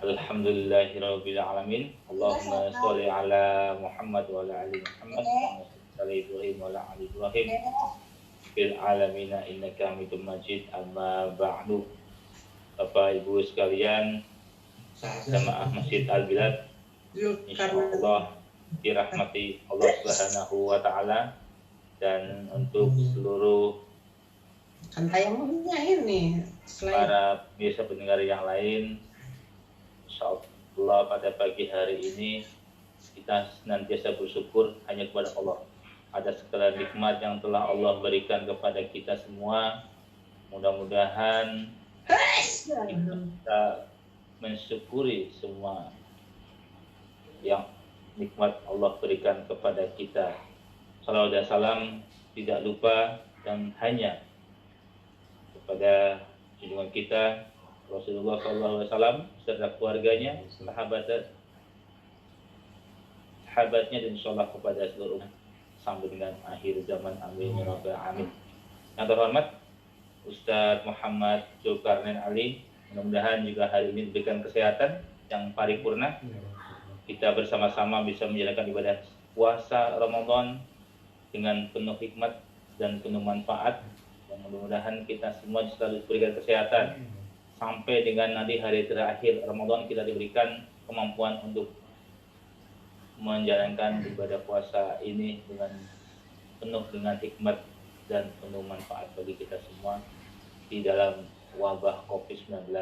Alhamdulillahirabbil alamin. Allahumma sholli ala Muhammad wa ala ali Muhammad wa ala Ibrahim wa ala ali Ibrahim fil alamin innaka Hamidum Majid. Amma ba'du. Bapak Ibu sekalian, jamaah Masjid Al-Bilad, insyaallah dirahmati Allah Subhanahu wa taala, dan untuk seluruh para biasa pendengar yang lain, insyaallah pada pagi hari ini kita senantiasa bersyukur hanya kepada Allah atas segala nikmat yang telah Allah berikan kepada kita semua. Mudah-mudahan kita mensyukuri semua yang nikmat Allah berikan kepada kita. Salawat dan salam tidak lupa dan hanya kepada junjungan kita Rasulullah SAW serta keluarganya, sahabatnya, dan insyaallah kepada seluruh sampai dengan akhir zaman. Amin ya rabbal alamin. Yang terhormat Ustadz Muhammad Zulkarnain Ali, mudah-mudahan juga hari ini diberikan kesehatan yang paripurna. Kita bersama-sama bisa menjalankan ibadah puasa Ramadan dengan penuh hikmat dan penuh manfaat. Dan mudah-mudahan kita semua selalu diberikan kesehatan sampai dengan nanti hari terakhir Ramadan kita diberikan kemampuan untuk menjalankan ibadah puasa ini dengan penuh dengan hikmat dan penuh manfaat bagi kita semua di dalam wabah COVID-19.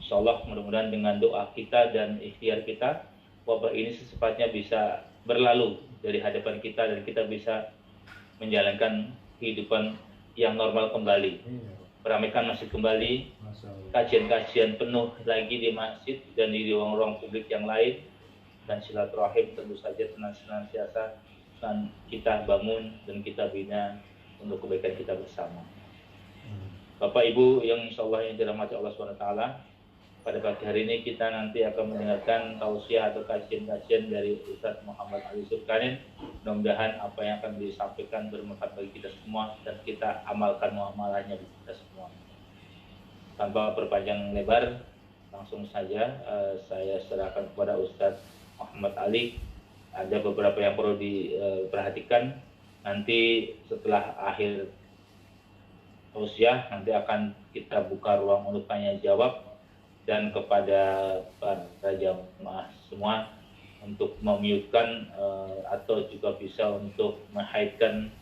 Insyaallah mudah-mudahan dengan doa kita dan ikhtiar kita, wabah ini secepatnya bisa berlalu dari hadapan kita dan kita bisa menjalankan kehidupan yang normal kembali. Meramaikan masjid kembali, kajian-kajian penuh lagi di masjid dan di ruang-ruang publik yang lain, dan silaturahim tentu saja senantiasa dan kita bangun dan kita bina untuk kebaikan kita bersama. Bapak Ibu yang insyaallah yang dirahmati Allah SWT, pada pagi hari ini kita nanti akan mendengarkan tausiah atau kajian-kajian dari Ustadz Muhammad Ali Zulkarnain. Mudah-mudahan apa yang akan disampaikan bermanfaat bagi kita semua dan kita amalkan muamalahnya bagi kita semua. Tanpa berpanjang lebar, langsung saja saya serahkan kepada Ustadz Muhammad Ali. Ada beberapa yang perlu diperhatikan. Nanti setelah akhir tausiah nanti akan kita buka ruang untuk tanya jawab, dan kepada para jamaah semua untuk memutekan atau juga bisa untuk menghidekan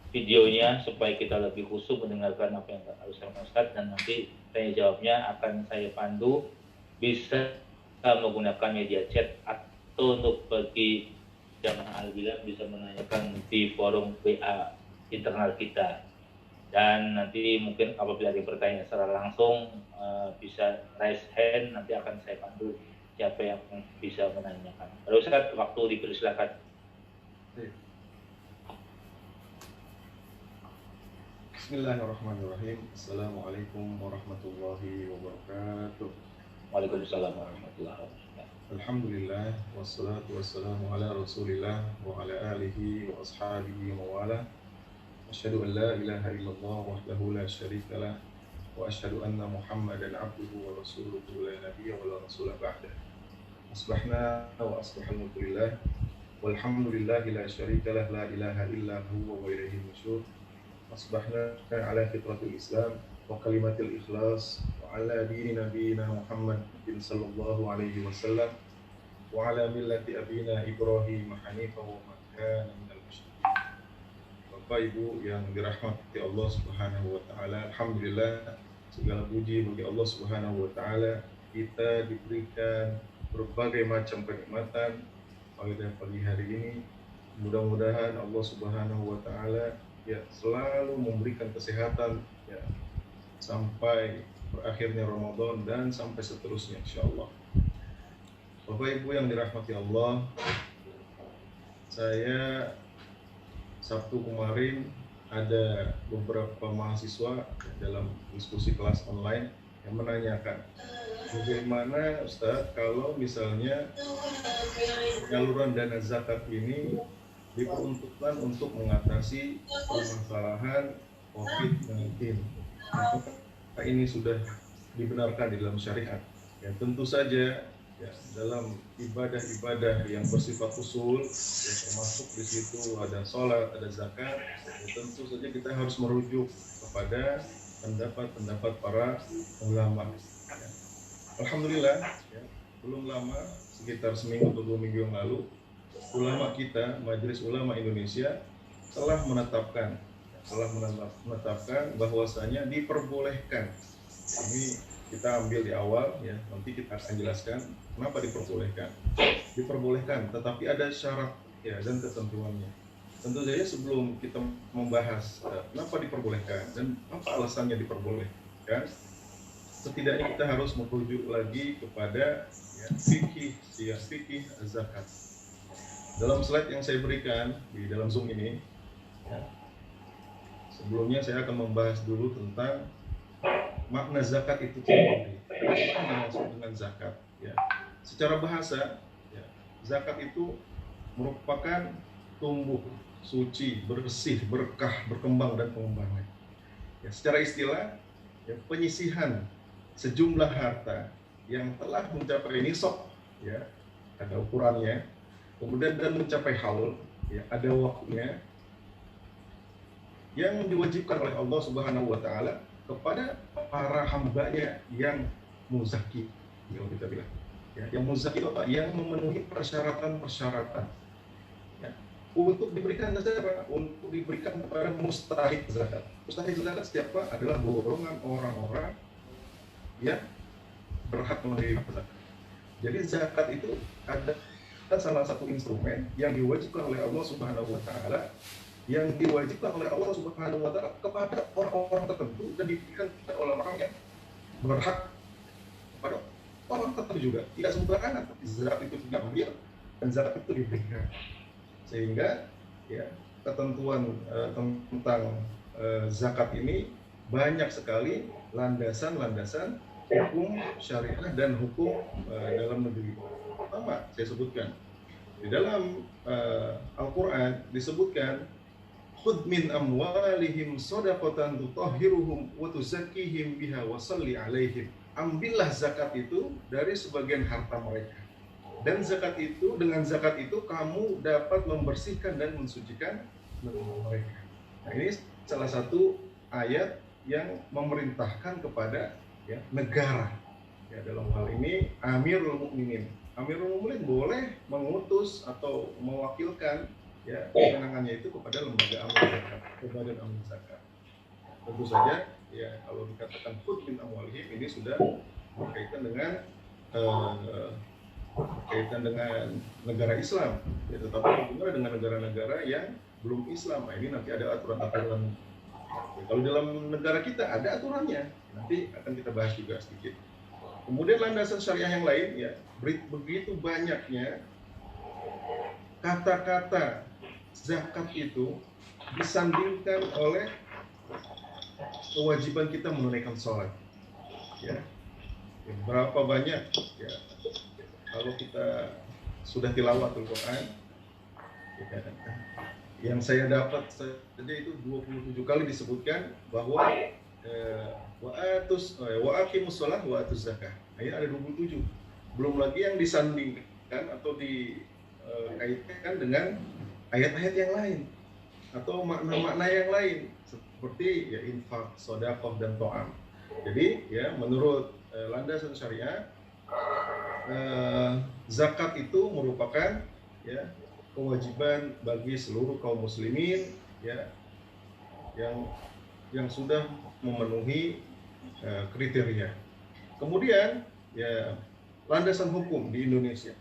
videonya supaya kita lebih khusyuk mendengarkan apa yang harus saya Ustaz. Dan nanti tanya jawabnya akan saya pandu, bisa menggunakan media chat atau untuk bagi jamaah Al-Bilad bisa menanyakan di forum WA internal kita. Dan nanti mungkin apabila ada pertanyaan secara langsung bisa raise hand, nanti akan saya pandu siapa yang bisa menanyakan. Pada Ustaz, waktu dipersilakan. Bismillahirrahmanirrahim. Assalamualaikum warahmatullahi wabarakatuh. Waalaikumsalam warahmatullahi wabarakatuh. Alhamdulillah, wassalatu wassalamu ala rasulillah wa ala alihi wa ashabihi wa wala. Asyhadu an la ilaha illallah wahdahu la syarika lah, wa asyhadu anna Muhammadan abduhu wa rasuluhu la nabiyya wa la rasula ba'dah. Asbahna wa asbahal mulku lillah, walhamdulillahi la syarika lah, la ilaha illa huwa wa ilaihi nusyur. Asbahna ala fitratil Islam wa kalimatil ikhlas wa ala dini nabiyina Muhammad sallallahu alaihi wasallam wa ala millati abina Ibrahim hanifah wa ma kana minal musyrikin. Bapak Ibu yang dirahmati Allah Subhanahu wa taala, alhamdulillah segala puji bagi Allah Subhanahu wa taala, kita diberikan berbagai macam kenikmatan pada pagi hari ini. Mudah-mudahan Allah Subhanahu wa taala ya selalu memberikan kesehatan ya sampai berakhirnya Ramadan dan sampai seterusnya insyaallah. Bapak Ibu yang dirahmati Allah, saya Sabtu kemarin ada beberapa mahasiswa dalam diskusi kelas online yang menanyakan, bagaimana Ustadz kalau misalnya penyaluran dana zakat ini diperuntukkan untuk mengatasi permasalahan COVID-19. Apakah ini sudah dibenarkan di dalam syariat? Ya, tentu saja ya, dalam ibadah-ibadah yang bersifat usul, ya, termasuk di situ ada sholat, ada zakat, ya, tentu saja kita harus merujuk kepada pendapat-pendapat para ulama. Ya. Alhamdulillah, ya, belum lama, sekitar seminggu atau 2 minggu yang lalu, ulama kita, Majelis Ulama Indonesia, telah menetapkan bahwasanya diperbolehkan. Ini kita ambil di awal, ya, nanti kita akan jelaskan kenapa diperbolehkan, tetapi ada syarat, ya, dan ketentuannya. Tentu saja sebelum kita membahas kenapa diperbolehkan dan apa alasannya diperbolehkan, setidaknya kita harus merujuk lagi kepada ya, fikih zakat. Dalam slide yang saya berikan di dalam Zoom ini, ya, sebelumnya saya akan membahas dulu tentang makna zakat itu sendiri. Apa yang dimaksud dengan zakat? Ya, secara bahasa, ya, zakat itu merupakan tumbuh, suci, bersih, berkah, berkembang dan pengembangan. Ya, secara istilah, ya, penyisihan sejumlah harta yang telah mencapai nisab, ya, ada ukurannya, kemudian dan mencapai haul, ya, ada waktunya, yang diwajibkan oleh Allah Subhanahu wa Ta'ala kepada para hambanya yang muzaki, yang kita bilang, ya, yang muzaki itu apa? Yang memenuhi persyaratan-persyaratan, ya, untuk diberikan zakat, untuk diberikan kepada mustahik zakat. Mustahik zakat siapa? Adalah golongan orang-orang yang berhak menerima zakat. Jadi zakat itu ada salah satu instrumen yang diwajibkan oleh Allah Subhanahu wa Ta'ala, yang diwajibkan oleh Allah Subhanahu wa Ta'ala kepada orang-orang tertentu dan diberikan kepada orang yang berhak pada orang tertentu juga. Tidak sembarangan zakat itu diambil dan zakat itu diberikan. Sehingga ya, ketentuan tentang zakat ini banyak sekali landasan-landasan hukum syariah dan hukum dalam negeri. Pertama, saya sebutkan di dalam Al-Quran disebutkan khudh min amwalihim shadaqatan tutahhiruhum wa tuzakkihim biha wa shalli alaihim. Ambillah zakat itu dari sebagian harta mereka. Dan zakat itu, dengan zakat itu kamu dapat membersihkan dan mensucikan mereka. Nah, ini salah satu ayat yang memerintahkan kepada ya, negara. Ya, dalam hal ini Amirul Mukminin. Amirul Mukminin boleh mengutus atau mewakilkan ya, kewenangannya itu kepada lembaga amil zakat, kepada amil zakat. Tentu saja, ya, kalau dikatakan khudh min amwalihim, ini sudah berkaitan dengan negara Islam, ya, tetapi bagaimana dengan negara-negara yang belum Islam? Nah, ini nanti ada aturan-aturan. Ya, kalau dalam negara kita ada aturannya, nanti akan kita bahas juga sedikit. Kemudian landasan syariah yang lain, ya, begitu banyaknya kata-kata zakat itu disandingkan oleh kewajiban kita menunaikan sholat. Ya, berapa banyak ya, kalau kita sudah tilawatul Quran, ya, yang saya dapat saja itu 27 kali disebutkan bahwa wa aqimus shalah wa atuz zakah. Ini ada 27. Belum lagi yang disandingkan atau dikaitkan dengan ayat-ayat yang lain atau makna-makna yang lain seperti ya infak, sedekah dan to'am. Jadi ya menurut landasan syariah, zakat itu merupakan ya kewajiban bagi seluruh kaum muslimin ya yang sudah memenuhi kriteria. Kemudian ya landasan hukum di Indonesia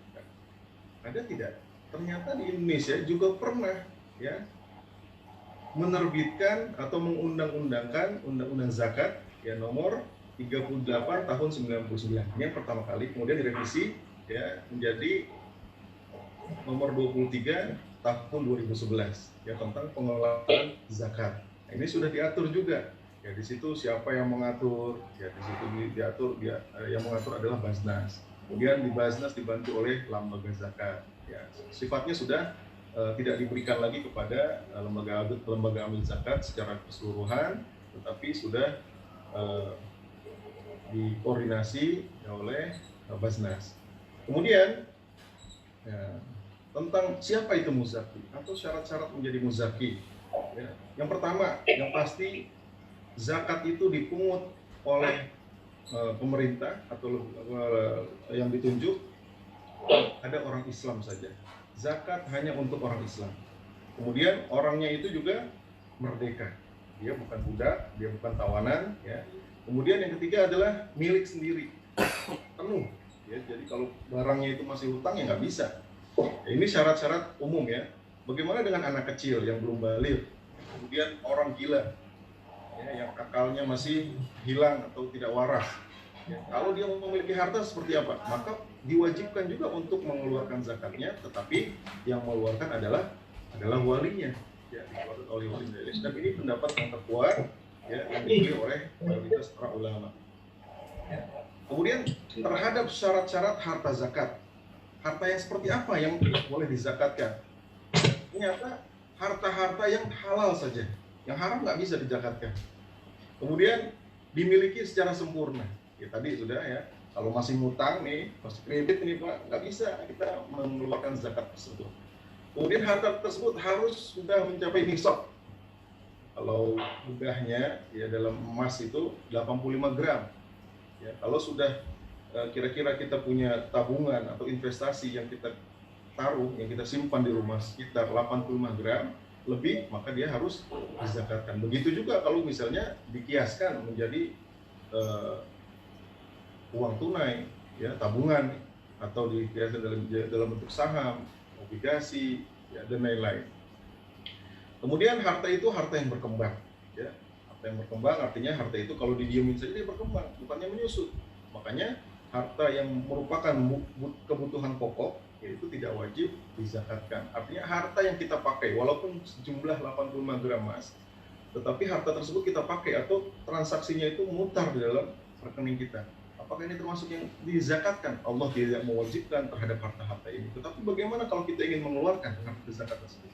ada tidak? Ternyata di Indonesia juga pernah ya menerbitkan atau mengundang-undangkan undang-undang zakat ya nomor 38 tahun 99. Ini yang pertama kali, kemudian direvisi ya menjadi nomor 23 tahun 2011 ya tentang pengelolaan zakat. Nah, ini sudah diatur juga. Ya di situ siapa yang mengatur? Ya di situ diatur yang mengatur adalah Basnas. Kemudian di Basnas dibantu oleh lembaga zakat. Ya, sifatnya sudah tidak diberikan lagi kepada lembaga amil zakat secara keseluruhan, tetapi sudah dikoordinasi oleh Basnas. Kemudian ya, tentang siapa itu muzaki atau syarat-syarat menjadi muzaki. Ya. Yang pertama, yang pasti zakat itu dipungut oleh pemerintah atau yang ditunjuk ada orang Islam saja. Zakat hanya untuk orang Islam. Kemudian orangnya itu juga merdeka. Dia bukan budak, dia bukan tawanan. Ya. Kemudian yang ketiga adalah milik sendiri, penuh. Ya. Jadi kalau barangnya itu masih hutang ya nggak bisa. Ya, ini syarat-syarat umum ya. Bagaimana dengan anak kecil yang belum balik? Kemudian orang gila, ya, yang akalnya masih hilang atau tidak waras. Ya, kalau dia memiliki harta seperti apa, maka diwajibkan juga untuk mengeluarkan zakatnya, tetapi yang mengeluarkan adalah walinya, ya, dikeluarkan oleh walinya. Dan ini pendapat yang terkuat, ya, yang dipilih oleh mayoritas para ulama. Ya. Kemudian terhadap syarat-syarat harta zakat, harta yang seperti apa yang boleh dizakatkan? Ternyata harta-harta yang halal saja, yang haram nggak bisa dizakatkan. Kemudian dimiliki secara sempurna. Ya, tadi sudah ya, kalau masih ngutang nih, masih kredit nih Pak, nggak bisa kita mengeluarkan zakat tersebut. Kemudian harta tersebut harus sudah mencapai nisab. Kalau mudahnya ya dalam emas itu 85 gram. Ya, kalau sudah kira-kira kita punya tabungan atau investasi yang kita taruh, yang kita simpan di rumah sekitar 85 gram lebih, maka dia harus dizakatkan. Begitu juga kalau misalnya dikiaskan menjadi uang tunai, ya, tabungan, atau dikiaskan dalam bentuk saham, obligasi, ya, dan lain-lain. Kemudian harta itu harta yang berkembang, ya. Harta yang berkembang artinya harta itu kalau didiemin saja dia berkembang, bukannya menyusut. Makanya harta yang merupakan kebutuhan pokok itu tidak wajib dizakatkan. Artinya harta yang kita pakai walaupun sejumlah 85 gram emas, tetapi harta tersebut kita pakai atau transaksinya itu mutar di dalam rekening kita. Apakah ini termasuk yang dizakatkan? Allah tidak mewajibkan terhadap harta-harta ini. Tetapi bagaimana kalau kita ingin mengeluarkan harta zakat tersebut?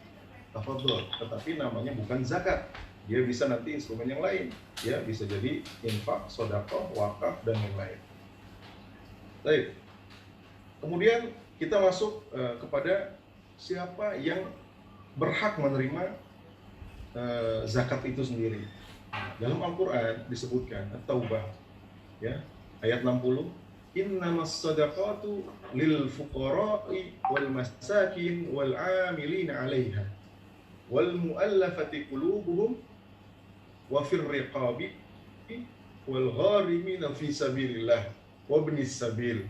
Tafadhol, tetapi namanya bukan zakat. Dia bisa nanti instrumen yang lain. Ya, bisa jadi infak, sedekah, wakaf, dan lain-lain. Baik. Kemudian kita masuk kepada siapa yang berhak menerima zakat itu sendiri. Dalam Al-Quran disebutkan At-Taubah, ya, ayat 60, innamas sadaqatu lil fuqara'i wal masakin wal 'amilina 'alaiha wal mu'allafati qulubuhum wa fir riqabi wal gharimina fi sabilillah wa ibnis sabil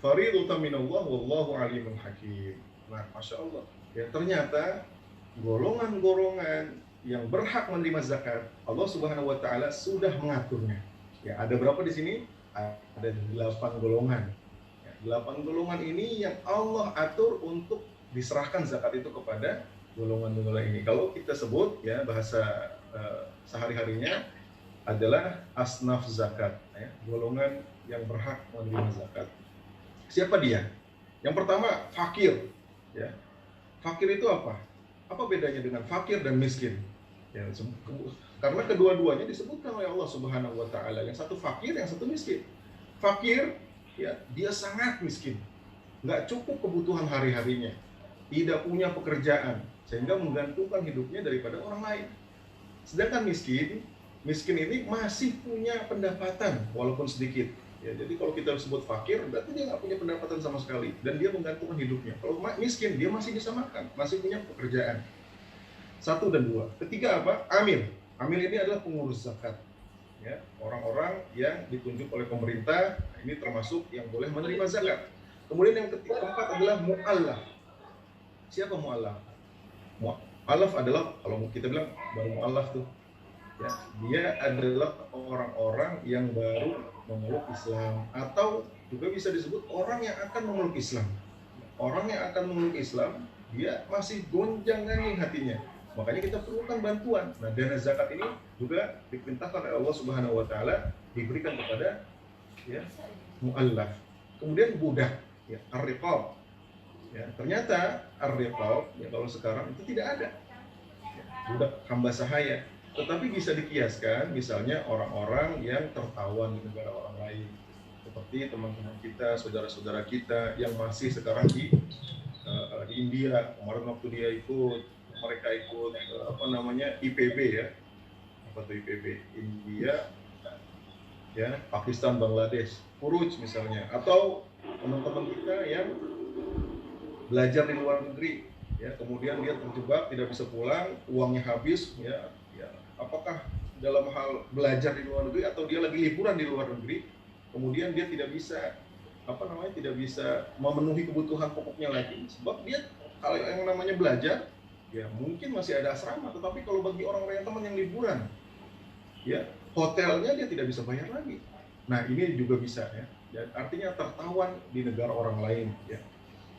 fariidatan minallah wallahu alimun hakim. Nah, Masya Allah, ya, ternyata golongan-golongan yang berhak menerima zakat Allah Subhanahu wa taala sudah mengaturnya. Ya, ada berapa di sini? Ada 8 golongan. Ya, 8 golongan ini yang Allah atur untuk diserahkan zakat itu kepada golongan-golongan ini. Kalau kita sebut ya bahasa sehari-harinya adalah asnaf zakat, ya, golongan yang berhak menerima zakat. Siapa dia? Yang pertama, fakir. Ya. Fakir itu apa? Apa bedanya dengan fakir dan miskin? Ya, karena kedua-duanya disebutkan oleh Allah Subhanahu wa taala. Yang satu fakir, yang satu miskin. Fakir, ya, dia sangat miskin. Nggak cukup kebutuhan hari-harinya. Tidak punya pekerjaan, sehingga menggantungkan hidupnya daripada orang lain. Sedangkan miskin ini masih punya pendapatan walaupun sedikit. Ya, jadi kalau kita sebut fakir, berarti dia nggak punya pendapatan sama sekali dan dia menggantungkan hidupnya. Kalau miskin, dia masih bisa makan, masih punya pekerjaan. 1 dan 2. Ketiga apa? Amil. Amil ini adalah pengurus zakat. Ya, orang-orang yang ditunjuk oleh pemerintah, ini termasuk yang boleh menerima zakat. Kemudian yang keempat adalah mu'allaf. Siapa mu'allaf? Mu'allaf adalah, kalau kita bilang baru mu'allaf tuh, ya, dia adalah orang-orang yang baru memeluk Islam, atau juga bisa disebut orang yang akan memeluk Islam. Orang yang akan memeluk Islam, dia masih gonjang-ganjing hatinya. Makanya kita perlukan bantuan. Nah, dana zakat ini juga diperintahkan oleh Allah Subhanahu wa taala diberikan kepada, ya, mu'allaf. Kemudian budak, ya, ar-riqab. Ya, ternyata ar-riqab, ya, kalau sekarang itu tidak ada. Ya, budak hamba sahaya. Tetapi bisa dikiaskan misalnya orang-orang yang tertawan di negara orang lain. seperti teman-teman kita, saudara-saudara kita yang masih sekarang di India. Kemarin waktu mereka ikut IPB ya, apa tuh IPB, India, ya, Pakistan, Bangladesh, Furuj misalnya, atau teman-teman kita yang belajar di luar negeri, ya, kemudian dia terjebak tidak bisa pulang, uangnya habis, ya, apakah dalam hal belajar di luar negeri atau dia lagi liburan di luar negeri, kemudian dia tidak bisa tidak bisa memenuhi kebutuhan pokoknya lagi, sebab dia kalau yang namanya belajar, ya mungkin masih ada asrama, tetapi kalau bagi orang-orang yang teman yang liburan, ya hotelnya dia tidak bisa bayar lagi. Nah ini juga bisa ya, artinya tertawan di negara orang lain, ya.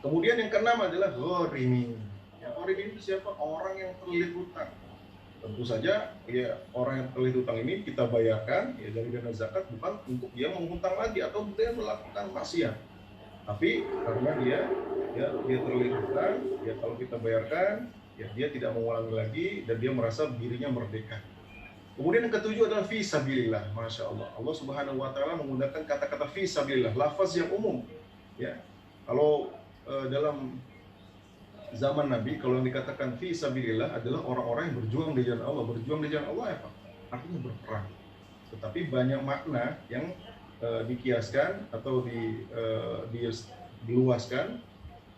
Kemudian yang keenam adalah ghorimin. Ya, ghorimin itu siapa? Orang yang terlilit hutang. Tentu saja ya orang yang terlilit hutang ini kita bayarkan ya dari dana zakat, bukan untuk dia menghutang lagi atau dia melakukan maksiat. Tapi karena dia terlilit hutang, ya kalau kita bayarkan, ya dia tidak mengulangi lagi dan dia merasa dirinya merdeka. Kemudian yang ketujuh adalah fi sabilillah. Masya Allah, Allah Subhanahu wa Ta'ala menggunakan kata-kata fi sabilillah, lafaz yang umum. Ya, kalau dalam zaman Nabi, kalau yang dikatakan fi sabilillah adalah orang-orang yang berjuang di jalan Allah. Berjuang di jalan Allah apa? Artinya berperang. Tetapi banyak makna yang dikiaskan atau diluaskan,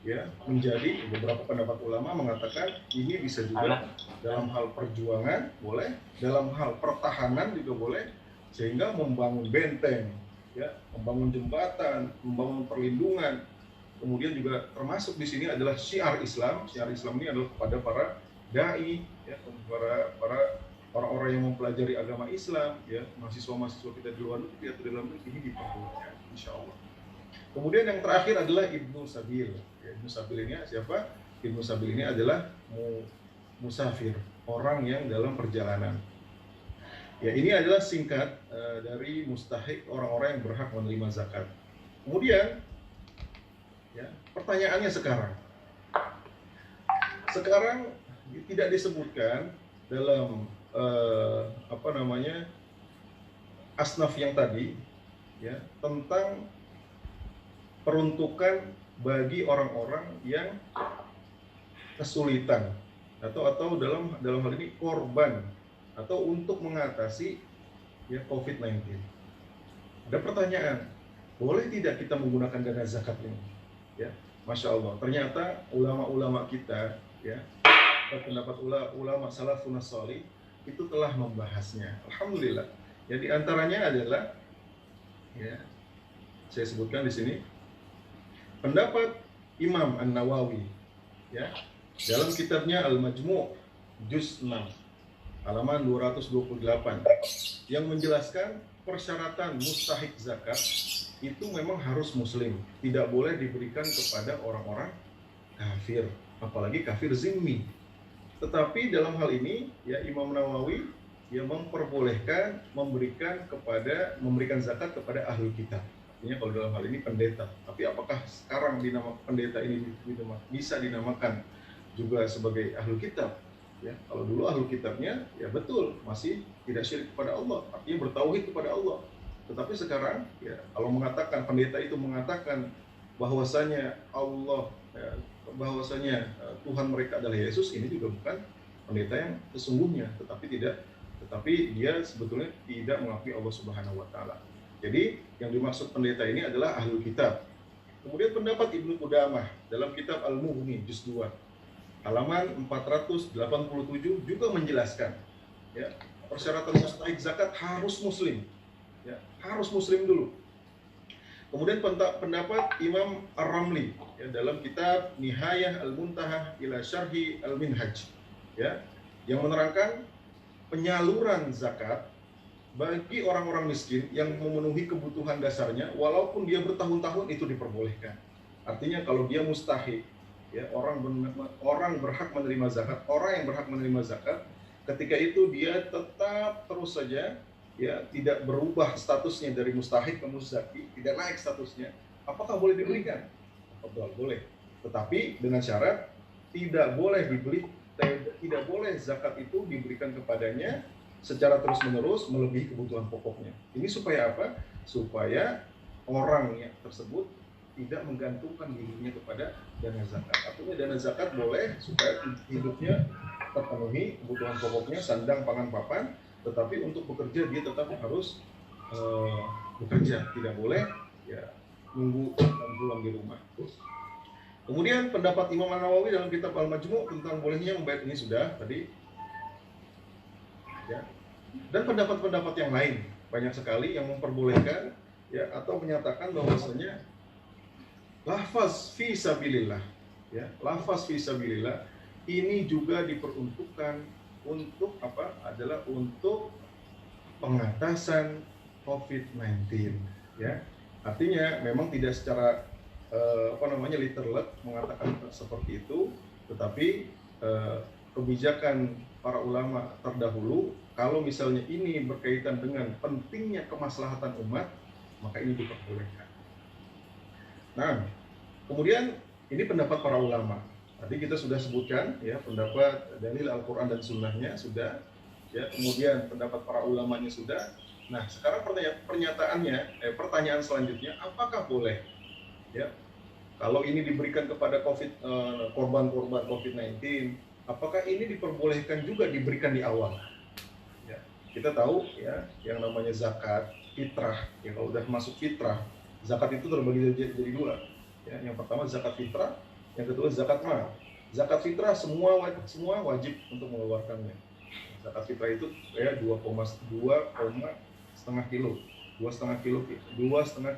ya, menjadi beberapa pendapat ulama mengatakan ini bisa juga dalam hal perjuangan boleh, dalam hal pertahanan juga boleh, sehingga membangun benteng, ya, membangun jembatan, membangun perlindungan. Kemudian juga termasuk di sini adalah syiar Islam. Syiar Islam ini adalah kepada para dai, ya, para orang-orang yang mempelajari agama Islam, ya, mahasiswa-mahasiswa kita di luar negeri atau di dalam negeri, ini diperbolehkan, insya Allah. Kemudian yang terakhir adalah Ibnu Sabil. Ya, Ibnu Sabil ini siapa? Ibnu Sabil ini adalah musafir, orang yang dalam perjalanan. Ya, ini adalah singkat dari mustahik, orang-orang yang berhak menerima zakat. Kemudian, ya, pertanyaannya sekarang tidak disebutkan dalam asnaf yang tadi, ya, tentang peruntukan bagi orang-orang yang kesulitan atau dalam hal ini korban atau untuk mengatasi, ya, COVID-19. Ada pertanyaan, boleh tidak kita menggunakan dana zakat ini? Ya, Masya Allah, ternyata ulama-ulama kita, ya, pendapat ulama salafun shalih itu telah membahasnya. Alhamdulillah. Ya, di antaranya adalah, ya, saya sebutkan di sini pendapat Imam An-Nawawi, ya, dalam kitabnya Al-Majmu' juz 6 halaman 228 yang menjelaskan persyaratan mustahik zakat itu memang harus muslim, tidak boleh diberikan kepada orang-orang kafir, apalagi kafir zimmi. Tetapi dalam hal ini, ya, Imam Nawawi, ya, memperbolehkan memberikan zakat kepada ahli kitab. Artinya kalau dalam hal ini pendeta. Tapi apakah sekarang pendeta ini bisa dinamakan juga sebagai ahli kitab? Ya, kalau dulu ahli kitabnya, ya betul, masih tidak syirik kepada Allah, artinya bertauhid kepada Allah. Tetapi sekarang, ya, kalau mengatakan pendeta itu mengatakan bahwasanya Tuhan mereka adalah Yesus, ini juga bukan pendeta yang sesungguhnya, tetapi dia sebetulnya tidak mengakui Allah Subhanahu wa Ta'ala. Jadi yang dimaksud pendeta ini adalah ahli kitab. Kemudian pendapat Ibnu Qudamah dalam kitab Al-Mughni juz 2 halaman 487 juga menjelaskan, ya, persyaratan mustahik zakat harus muslim. Ya, harus muslim dulu. Kemudian pendapat Imam Ar-Ramli, ya, dalam kitab Nihayah Al-Muntaha ila Syarhi Al-Minhaj, ya, yang menerangkan penyaluran zakat bagi orang-orang miskin yang memenuhi kebutuhan dasarnya walaupun dia bertahun-tahun itu diperbolehkan. Artinya kalau dia mustahik, ya, orang berhak menerima zakat, orang yang berhak menerima zakat, ketika itu dia tetap terus saja, ya, tidak berubah statusnya dari mustahik ke muzaki, tidak naik statusnya, apakah boleh diberikan? Betul, boleh. Tetapi dengan syarat tidak boleh zakat itu diberikan kepadanya secara terus-menerus melebihi kebutuhan pokoknya. Ini supaya apa? Supaya orang yang tersebut tidak menggantungkan dirinya kepada dana zakat. Artinya dana zakat boleh supaya hidupnya terpenuhi kebutuhan pokoknya, sandang, pangan, papan, tetapi untuk bekerja dia tetap harus bekerja, tidak boleh ya nunggu dan pulang di rumah. Kemudian pendapat Imam An-Nawawi dalam kitab Al-Majmu' tentang bolehnya membayar ini sudah tadi ya. Dan pendapat-pendapat yang lain banyak sekali yang memperbolehkan ya atau menyatakan bahwasanya lafaz fi sabilillah ya, lafaz fi sabilillah ini juga diperuntukkan untuk apa? Adalah untuk pengatasan COVID-19 ya. Artinya memang tidak secara literal mengatakan seperti itu, tetapi kebijakan para ulama terdahulu kalau misalnya ini berkaitan dengan pentingnya kemaslahatan umat, maka ini diperbolehkan. Nah, kemudian ini pendapat para ulama. Tadi kita sudah sebutkan ya pendapat dalil Al-Quran dan Sunnahnya sudah, ya kemudian pendapat para ulamanya sudah. Nah, sekarang pertanyaan selanjutnya, apakah boleh? Ya, kalau ini diberikan kepada korban-korban COVID-19, apakah ini diperbolehkan juga diberikan di awal? Ya, kita tahu ya yang namanya zakat fitrah. Ya, kalau sudah masuk fitrah, zakat itu terbagi jadi dua. Ya, yang pertama zakat fitrah, yang kedua zakat mal. Zakat fitrah semua wajib untuk mengeluarkannya. Zakat fitrah itu ya 2,5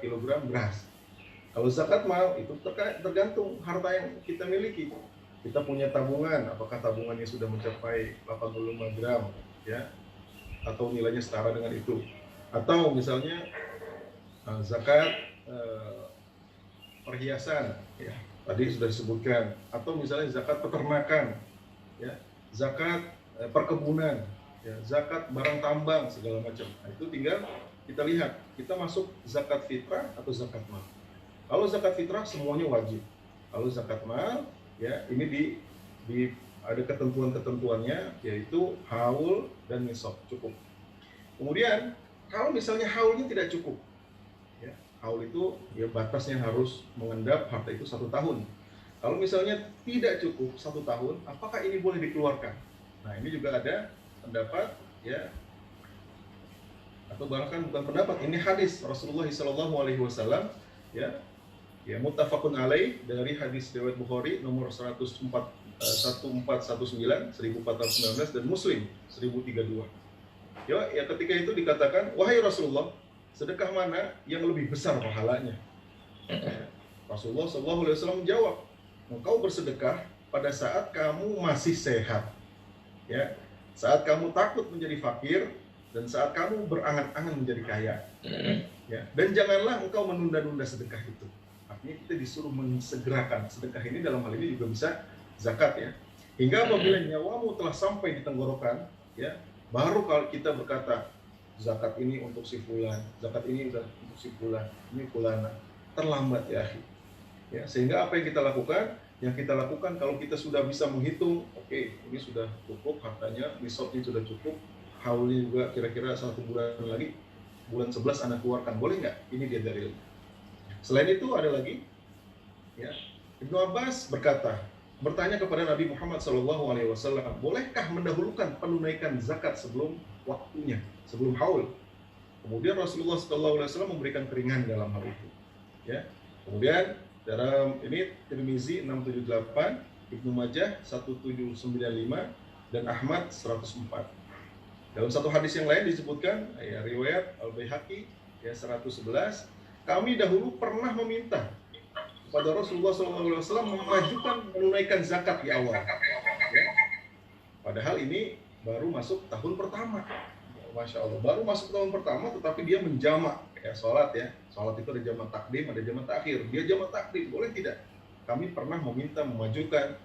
kilogram beras. Kalau zakat mal itu tergantung harta yang kita miliki. Kita punya tabungan, apakah tabungannya sudah mencapai 85 gram ya atau nilainya setara dengan itu. Atau misalnya zakat perhiasan ya, tadi sudah disebutkan, atau misalnya zakat peternakan ya, zakat perkebunan ya, zakat barang tambang segala macam. Nah, itu tinggal kita lihat kita masuk zakat fitrah atau zakat mal. Kalau zakat fitrah semuanya wajib. Kalau zakat mal ya ini ada ketentuan-ketentuannya, yaitu haul dan nisab cukup. Kemudian kalau misalnya haulnya tidak cukup ya, haul itu ya batasnya harus mengendap harta itu 1 tahun. Kalau misalnya tidak cukup 1 tahun, apakah ini boleh dikeluarkan? Nah, ini juga ada pendapat ya, atau bahkan bukan pendapat, ini hadis Rasulullah SAW ya, muttafaqun alaih dari hadis riwayat Bukhari nomor 1419 dan Muslim 1032. Ya, ketika itu dikatakan, wahai Rasulullah, sedekah mana yang lebih besar pahalanya? Rasulullah SAW menjawab, engkau bersedekah pada saat kamu masih sehat, ya, saat kamu takut menjadi fakir, dan saat kamu berangan-angan menjadi kaya. Ya, dan janganlah engkau menunda-nunda sedekah itu. Artinya kita disuruh mensegerakan sedekah ini, dalam hal ini juga bisa zakat ya. Hingga apabila nyawamu telah sampai di tenggorokan, ya, baru kalau kita berkata zakat ini untuk si fulan, zakat ini udah untuk si fulan, ini fulana. Terlambat ya. Ya, sehingga apa yang kita lakukan? Yang kita lakukan kalau kita sudah bisa menghitung, oke, ini sudah cukup hartanya, nisabnya sudah cukup, haulnya juga kira-kira 1 bulan lagi, bulan 11 Anda keluarkan, boleh nggak? Ini dia dalil. Selain itu ada lagi, ya, Ibnu Abbas bertanya kepada Nabi Muhammad SAW, bolehkah mendahulukan penunaikan zakat sebelum waktunya, sebelum haul? Kemudian Rasulullah SAW memberikan keringan dalam hal itu. Ya. Kemudian dalam ini Tirmizi 678, Ibnu Majah 1795, dan Ahmad 104. Dalam satu hadis yang lain disebutkan, ya, riwayat Al-Baihaqi ya 111, kami dahulu pernah meminta kepada Rasulullah SAW memajukan menunaikan zakat di awal. Ya. Padahal ini baru masuk tahun pertama. Masya Allah, baru masuk tahun pertama, tetapi dia menjamak ya sholat ya. Sholat itu ada jamak takdim, ada jamak takhir. Dia jamak takdim, boleh tidak? Kami pernah meminta memajukan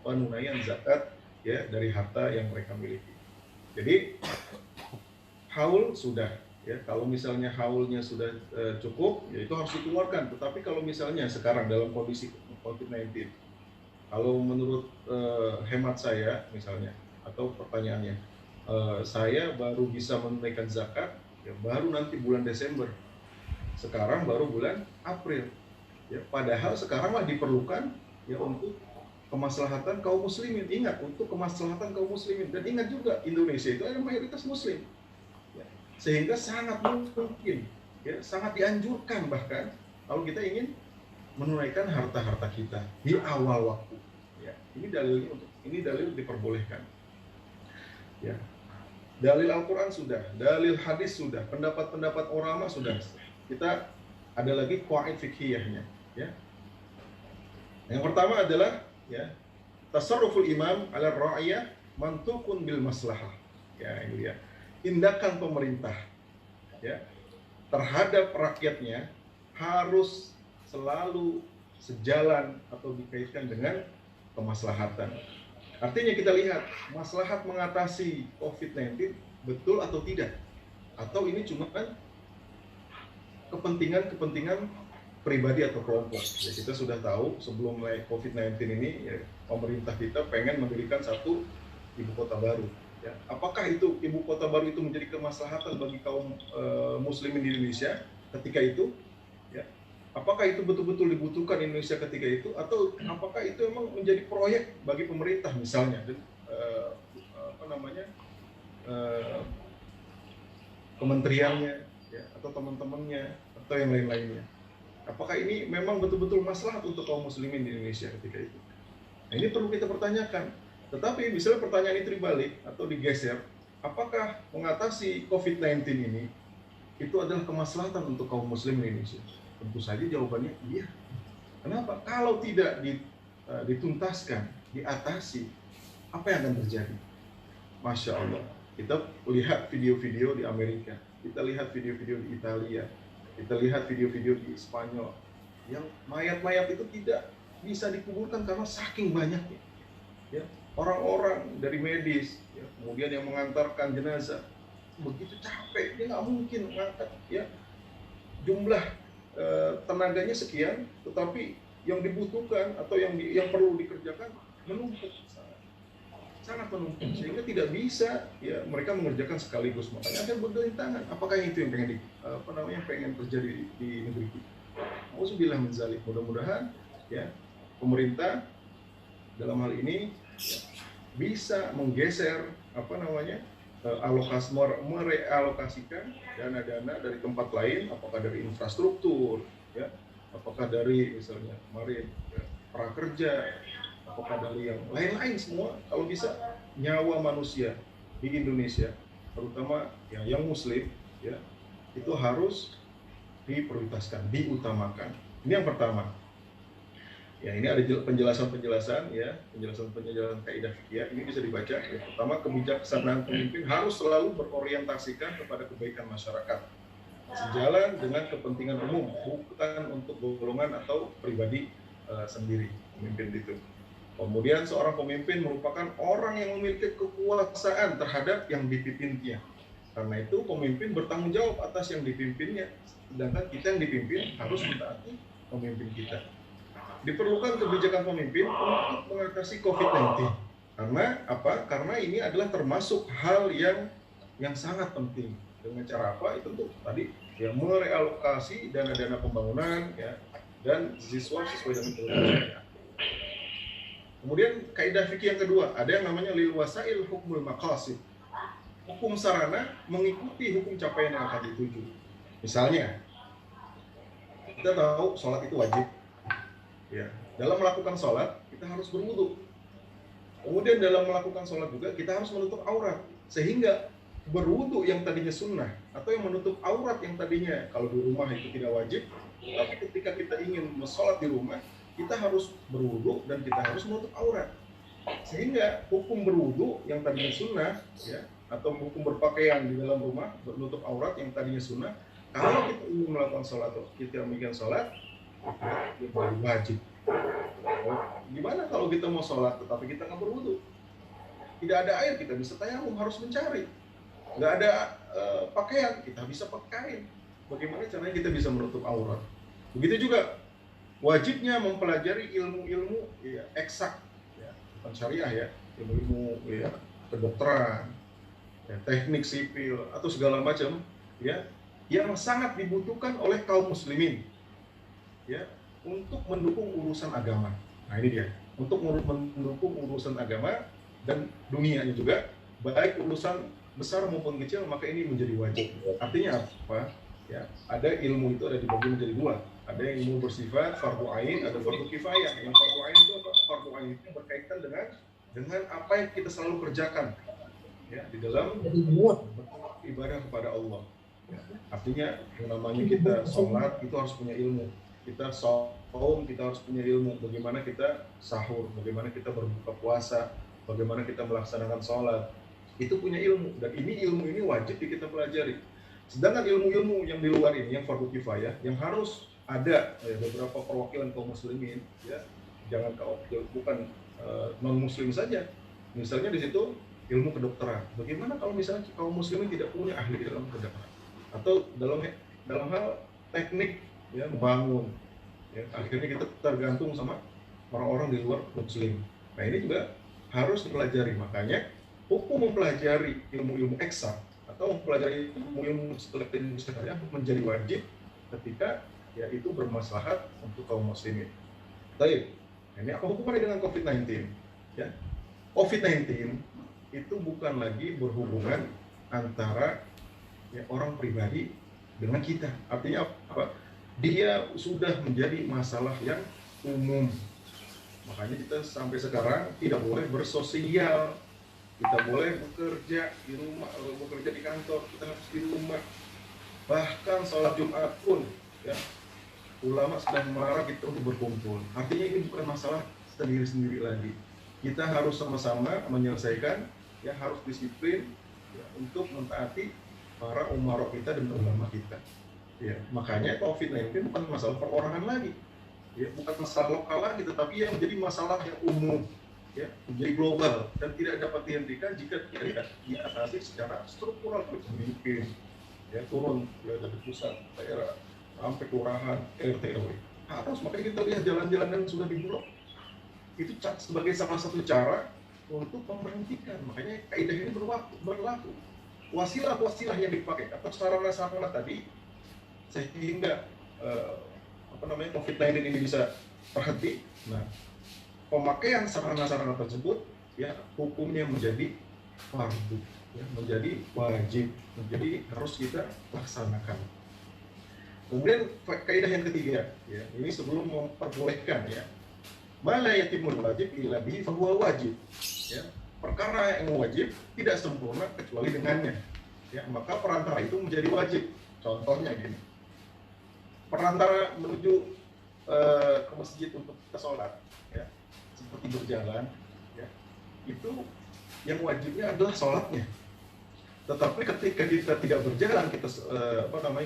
penunaian zakat ya dari harta yang mereka miliki. Jadi haul sudah ya, kalau misalnya haulnya sudah cukup, ya itu harus dikeluarkan. Tetapi kalau misalnya sekarang dalam kondisi COVID-19, kalau menurut hemat saya misalnya, atau pertanyaannya, saya baru bisa menunaikan zakat ya baru nanti bulan Desember. Sekarang baru bulan April. Ya, padahal sekaranglah diperlukan ya untuk kemaslahatan kaum muslimin. Ingat, untuk kemaslahatan kaum muslimin. Dan ingat juga Indonesia itu ada mayoritas muslim. Ya, sehingga sangat mungkin, ya, sangat dianjurkan bahkan kalau kita ingin menunaikan harta-harta kita di awal waktu. Ya, ini dalil diperbolehkan. Ya. Dalil Al-Quran sudah, dalil hadis sudah, pendapat-pendapat ulama sudah. Kita ada lagi qawaid fiqhiyahnya. Ya. Yang pertama adalah ya, tasarruful imam ala ra'iyah mantukun bil maslahah. Ya, ini dia. Tindakan pemerintah ya terhadap rakyatnya harus selalu sejalan atau dikaitkan dengan kemaslahatan. Artinya kita lihat maslahat mengatasi COVID-19 betul atau tidak, atau ini cuma kan kepentingan pribadi atau kelompok. Ya, kita sudah tahu sebelum mulai COVID-19 ini ya, pemerintah kita pengen mendirikan satu ibu kota baru. Ya, apakah itu ibu kota baru itu menjadi kemaslahatan bagi kaum muslimin di Indonesia ketika itu? Ya, apakah itu betul-betul dibutuhkan Indonesia ketika itu, atau apakah itu memang menjadi proyek bagi pemerintah misalnya dan kementeriannya ya, atau teman-temannya atau yang lain-lainnya? Apakah ini memang betul-betul maslahat untuk kaum muslimin di Indonesia ketika itu? Nah, ini perlu kita pertanyakan. Tetapi misalnya pertanyaan itu dibalik atau digeser, apakah mengatasi COVID-19 ini itu adalah kemaslahatan untuk kaum muslim di Indonesia? Tentu saja jawabannya iya. Kenapa? Kalau tidak dituntaskan, diatasi, apa yang akan terjadi? Masya Allah. Kita lihat video-video di Amerika, kita lihat video-video di Italia, kita lihat video-video di Spanyol, yang mayat-mayat itu tidak bisa dikuburkan karena saking banyaknya. Ya, orang-orang dari medis, ya, kemudian yang mengantarkan jenazah, begitu capek, dia nggak mungkin mengangkat, ya, jumlah tenaganya sekian, tetapi yang dibutuhkan atau yang perlu dikerjakan menumpuk, sangat menumpuk, sehingga tidak bisa ya mereka mengerjakan sekaligus. Makanya ada berdatangan. Apakah itu yang pengen terjadi di negeri kita? Auzubillah min dzalik. Mudah-mudahan ya pemerintah dalam hal ini ya, bisa menggeser merealokasikan dana-dana dari tempat lain, apakah dari infrastruktur, ya, apakah dari misalnya kemarin ya, prakerja, apakah dari yang lain-lain semua. Kalau bisa nyawa manusia di Indonesia, terutama yang Muslim, ya, itu harus diprioritaskan, diutamakan. Ini yang pertama. Ya, ini ada penjelasan ya, penjelasan kaidah fikih. Ini bisa dibaca. Ya, pertama, kebijaksanaan pemimpin harus selalu berorientasikan kepada kebaikan masyarakat, sejalan dengan kepentingan umum, bukan untuk golongan atau pribadi sendiri pemimpin itu. Kemudian seorang pemimpin merupakan orang yang memiliki kekuasaan terhadap yang dipimpinnya. Karena itu pemimpin bertanggung jawab atas yang dipimpinnya, sedangkan kita yang dipimpin harus mentaati pemimpin kita. Diperlukan kebijakan pemimpin untuk mengatasi COVID-19. Karena apa? Karena ini adalah termasuk hal yang sangat penting. Dengan cara apa? Itu tuh tadi ya merealokasi dana-dana pembangunan ya dan sesuai dengan kebutuhannya. Kemudian kaidah fikih yang kedua, ada yang namanya lil wasail hukmul maqasid. Hukum sarana mengikuti hukum capaian yang akan dituju. Misalnya, kita tahu sholat itu wajib. Ya, dalam melakukan sholat kita harus berwudu. Kemudian dalam melakukan sholat juga kita harus menutup aurat. Sehingga berwudu yang tadinya sunnah atau yang menutup aurat yang tadinya kalau di rumah itu tidak wajib, tapi ketika kita ingin sholat di rumah, kita harus berwudu dan kita harus menutup aurat. Sehingga hukum berwudu yang tadinya sunnah, ya, atau hukum berpakaian di dalam rumah menutup aurat yang tadinya sunnah, kalau kita ingin melakukan sholat, kita memikirkan sholat, itu wajib. Gimana kalau kita mau sholat tetapi kita nggak berwudu? Tidak ada air, kita bisa tayamum, harus mencari. Nggak ada pakaian, kita bisa pakai. Bagaimana caranya kita bisa menutup aurat? Begitu juga wajibnya mempelajari ilmu-ilmu ya, eksak, ya, bukan syariah ya, ilmu ya, kedokteran, ya, teknik sipil atau segala macam, ya, yang sangat dibutuhkan oleh kaum muslimin, ya, untuk mendukung urusan agama. Nah ini dia, untuk mendukung urusan agama dan dunianya juga, baik urusan besar maupun kecil, maka ini menjadi wajib. Artinya apa? Ya, ada ilmu itu ada dibagi menjadi dua. Ada yang ilmu bersifat fardu ain, ada fardu kifayah. Yang fardu ain itu apa? Fardu ain itu berkaitan dengan apa yang kita selalu kerjakan, ya, di dalam ibadah kepada Allah. Ya, artinya yang namanya kita sholat itu harus punya ilmu. Kita saum kita harus punya ilmu. Bagaimana kita sahur, bagaimana kita berbuka puasa, bagaimana kita melaksanakan sholat, itu punya ilmu. Dan ilmu ini wajib kita pelajari. Sedangkan ilmu-ilmu yang di luar ini, yang fardu kifayah, yang harus ada beberapa perwakilan kaum muslimin, ya, jangan bukan non muslim saja. Misalnya di situ ilmu kedokteran. Bagaimana kalau misalnya kaum muslimin tidak punya ahli dalam kedokteran, atau dalam hal teknik, ya, membangun, ya, akhirnya kita tergantung sama orang-orang di luar muslim. Nah ini juga harus dipelajari. Makanya hukum mempelajari ilmu-ilmu eksak atau mempelajari ilmu setelahnya menjadi wajib ketika, ya, itu bermaslahat untuk kaum muslimin. Baik, ini apa hubungannya dengan COVID-19? Ya, COVID-19 itu bukan lagi berhubungan antara, ya, orang pribadi dengan kita. Artinya apa? Dia sudah menjadi masalah yang umum. Makanya kita sampai sekarang tidak boleh bersosial. Kita boleh bekerja di rumah, bekerja di kantor, kita harus di rumah. Bahkan sholat Jumat pun, ya, ulama sedang melarang kita untuk berkumpul. Artinya ini bukan masalah sendiri-sendiri lagi. Kita harus sama-sama menyelesaikan, ya, harus disiplin, ya, untuk mentaati para umarok kita dan ulama kita. Ya, makanya COVID-19 bukan masalah perorangan lagi, ya, bukan masalah lokal lagi, tetapi yang menjadi masalah yang umum, ya, menjadi global dan tidak dapat dihentikan jika tidak diatasi secara struktural. Pemimpin, ya, turun, ya, dari pusat, daerah, sampai kelurahan, RT RW. Harus, makanya kita lihat jalan-jalan yang sudah diblok. Itu sebagai salah satu cara untuk memberhentikan. Makanya kaidah ini berlaku. Wasilah-wasilah yang dipakai atau sarana-sarana tadi sehingga COVID-19 ini bisa terhenti. Nah, pemakaian sarana-sarana tersebut, ya, hukumnya menjadi fardu, ya, menjadi wajib, menjadi harus kita laksanakan. Kemudian kaidah yang ketiga, ya, ini sebelum memperbolehkan, ya, ma la yatimul wajib illa bihi fahuwa wajib, ya, perkara yang wajib tidak sempurna kecuali dengannya, ya, maka perantara itu menjadi wajib. Contohnya gini, perantara menuju ke masjid untuk kita sholat, ya, seperti berjalan, ya, itu yang wajibnya adalah sholatnya. Tetapi ketika kita tidak berjalan, kita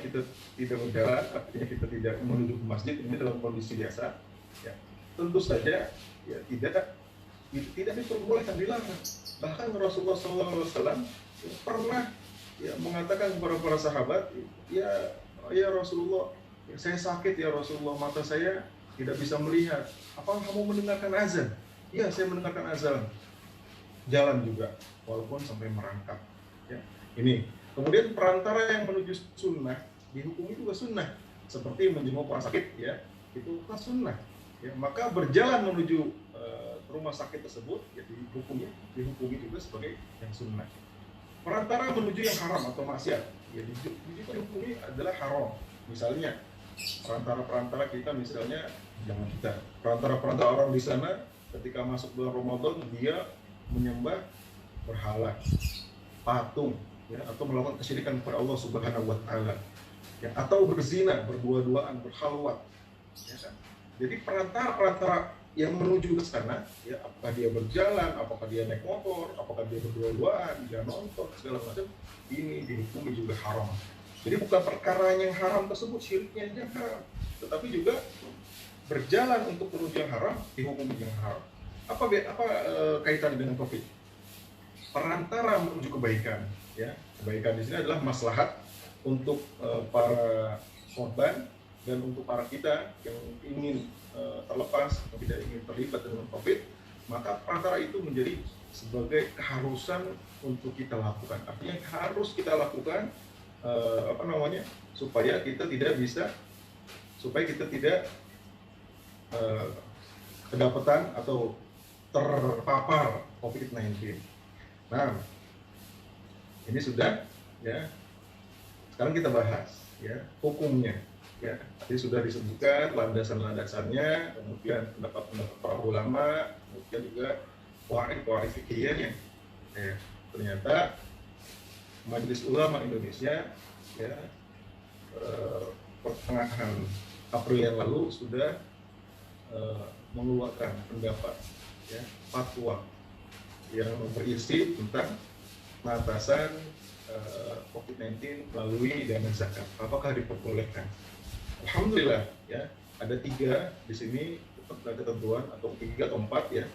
kita tidak berjalan, artinya kita tidak menuju ke masjid, ini dalam kondisi biasa, ya, tentu saja, ya, tidak diperbolehkan, dilarang. Bahkan Rasulullah SAW pernah, ya, mengatakan kepada para sahabat, ya Rasulullah, ya, saya sakit ya Rasulullah, mata saya tidak bisa melihat. Apa kamu mendengarkan azan? Iya, saya mendengarkan azan. Jalan juga, walaupun sampai merangkak. Ya, ini. Kemudian perantara yang menuju sunnah dihukumi juga sunnah, seperti menjenguk orang sakit, ya, itu kan sunnah. Ya, maka berjalan menuju rumah sakit tersebut, ya, dihukumi juga sebagai yang sunnah. Perantara menuju yang haram atau maksiat, ya, dihukumi adalah haram. Misalnya perantara kita, misalnya jangan kita, perantara orang di sana ketika masuk bulan Ramadan dia menyembah berhala, patung, ya, atau melakukan kesyirikan kepada Allah Subhanahu wa Ta'ala, ya, atau berzina, berdua-duaan, berkhalwat, ya, kan? Jadi perantara yang menuju ke sana, ya, apakah dia berjalan, apakah dia naik motor, apakah dia berdua-duaan, dia nonton, segala macam, ini dihukumi juga haram. Jadi bukan perkara yang haram tersebut syiriknya yang haram, tetapi juga berjalan untuk menuju yang haram dihukumi yang haram. Apa kaitannya dengan COVID? Perantara menuju kebaikan, ya, kebaikan di sini adalah maslahat untuk para korban dan untuk para kita yang ingin terlepas atau tidak ingin terlibat dengan COVID, maka perantara itu menjadi sebagai keharusan untuk kita lakukan. Artinya harus kita lakukan supaya kita tidak kedapatan atau terpapar COVID-19. Nah, ini sudah ya. Sekarang kita bahas ya hukumnya. Ya, tadi sudah disebutkan landasan-landasannya, kemudian pendapat-pendapat para ulama, kemudian juga qawaid fikihnya. Ya, ternyata Majelis Ulama Indonesia ya pertengahan April yang lalu sudah mengeluarkan pendapat ya fatwa yang berisi tentang pengatasan COVID-19 melalui dana zakat. Apakah diperbolehkan? Alhamdulillah ya, ada 3 di sini ketentuan atau 3 atau 4 ya.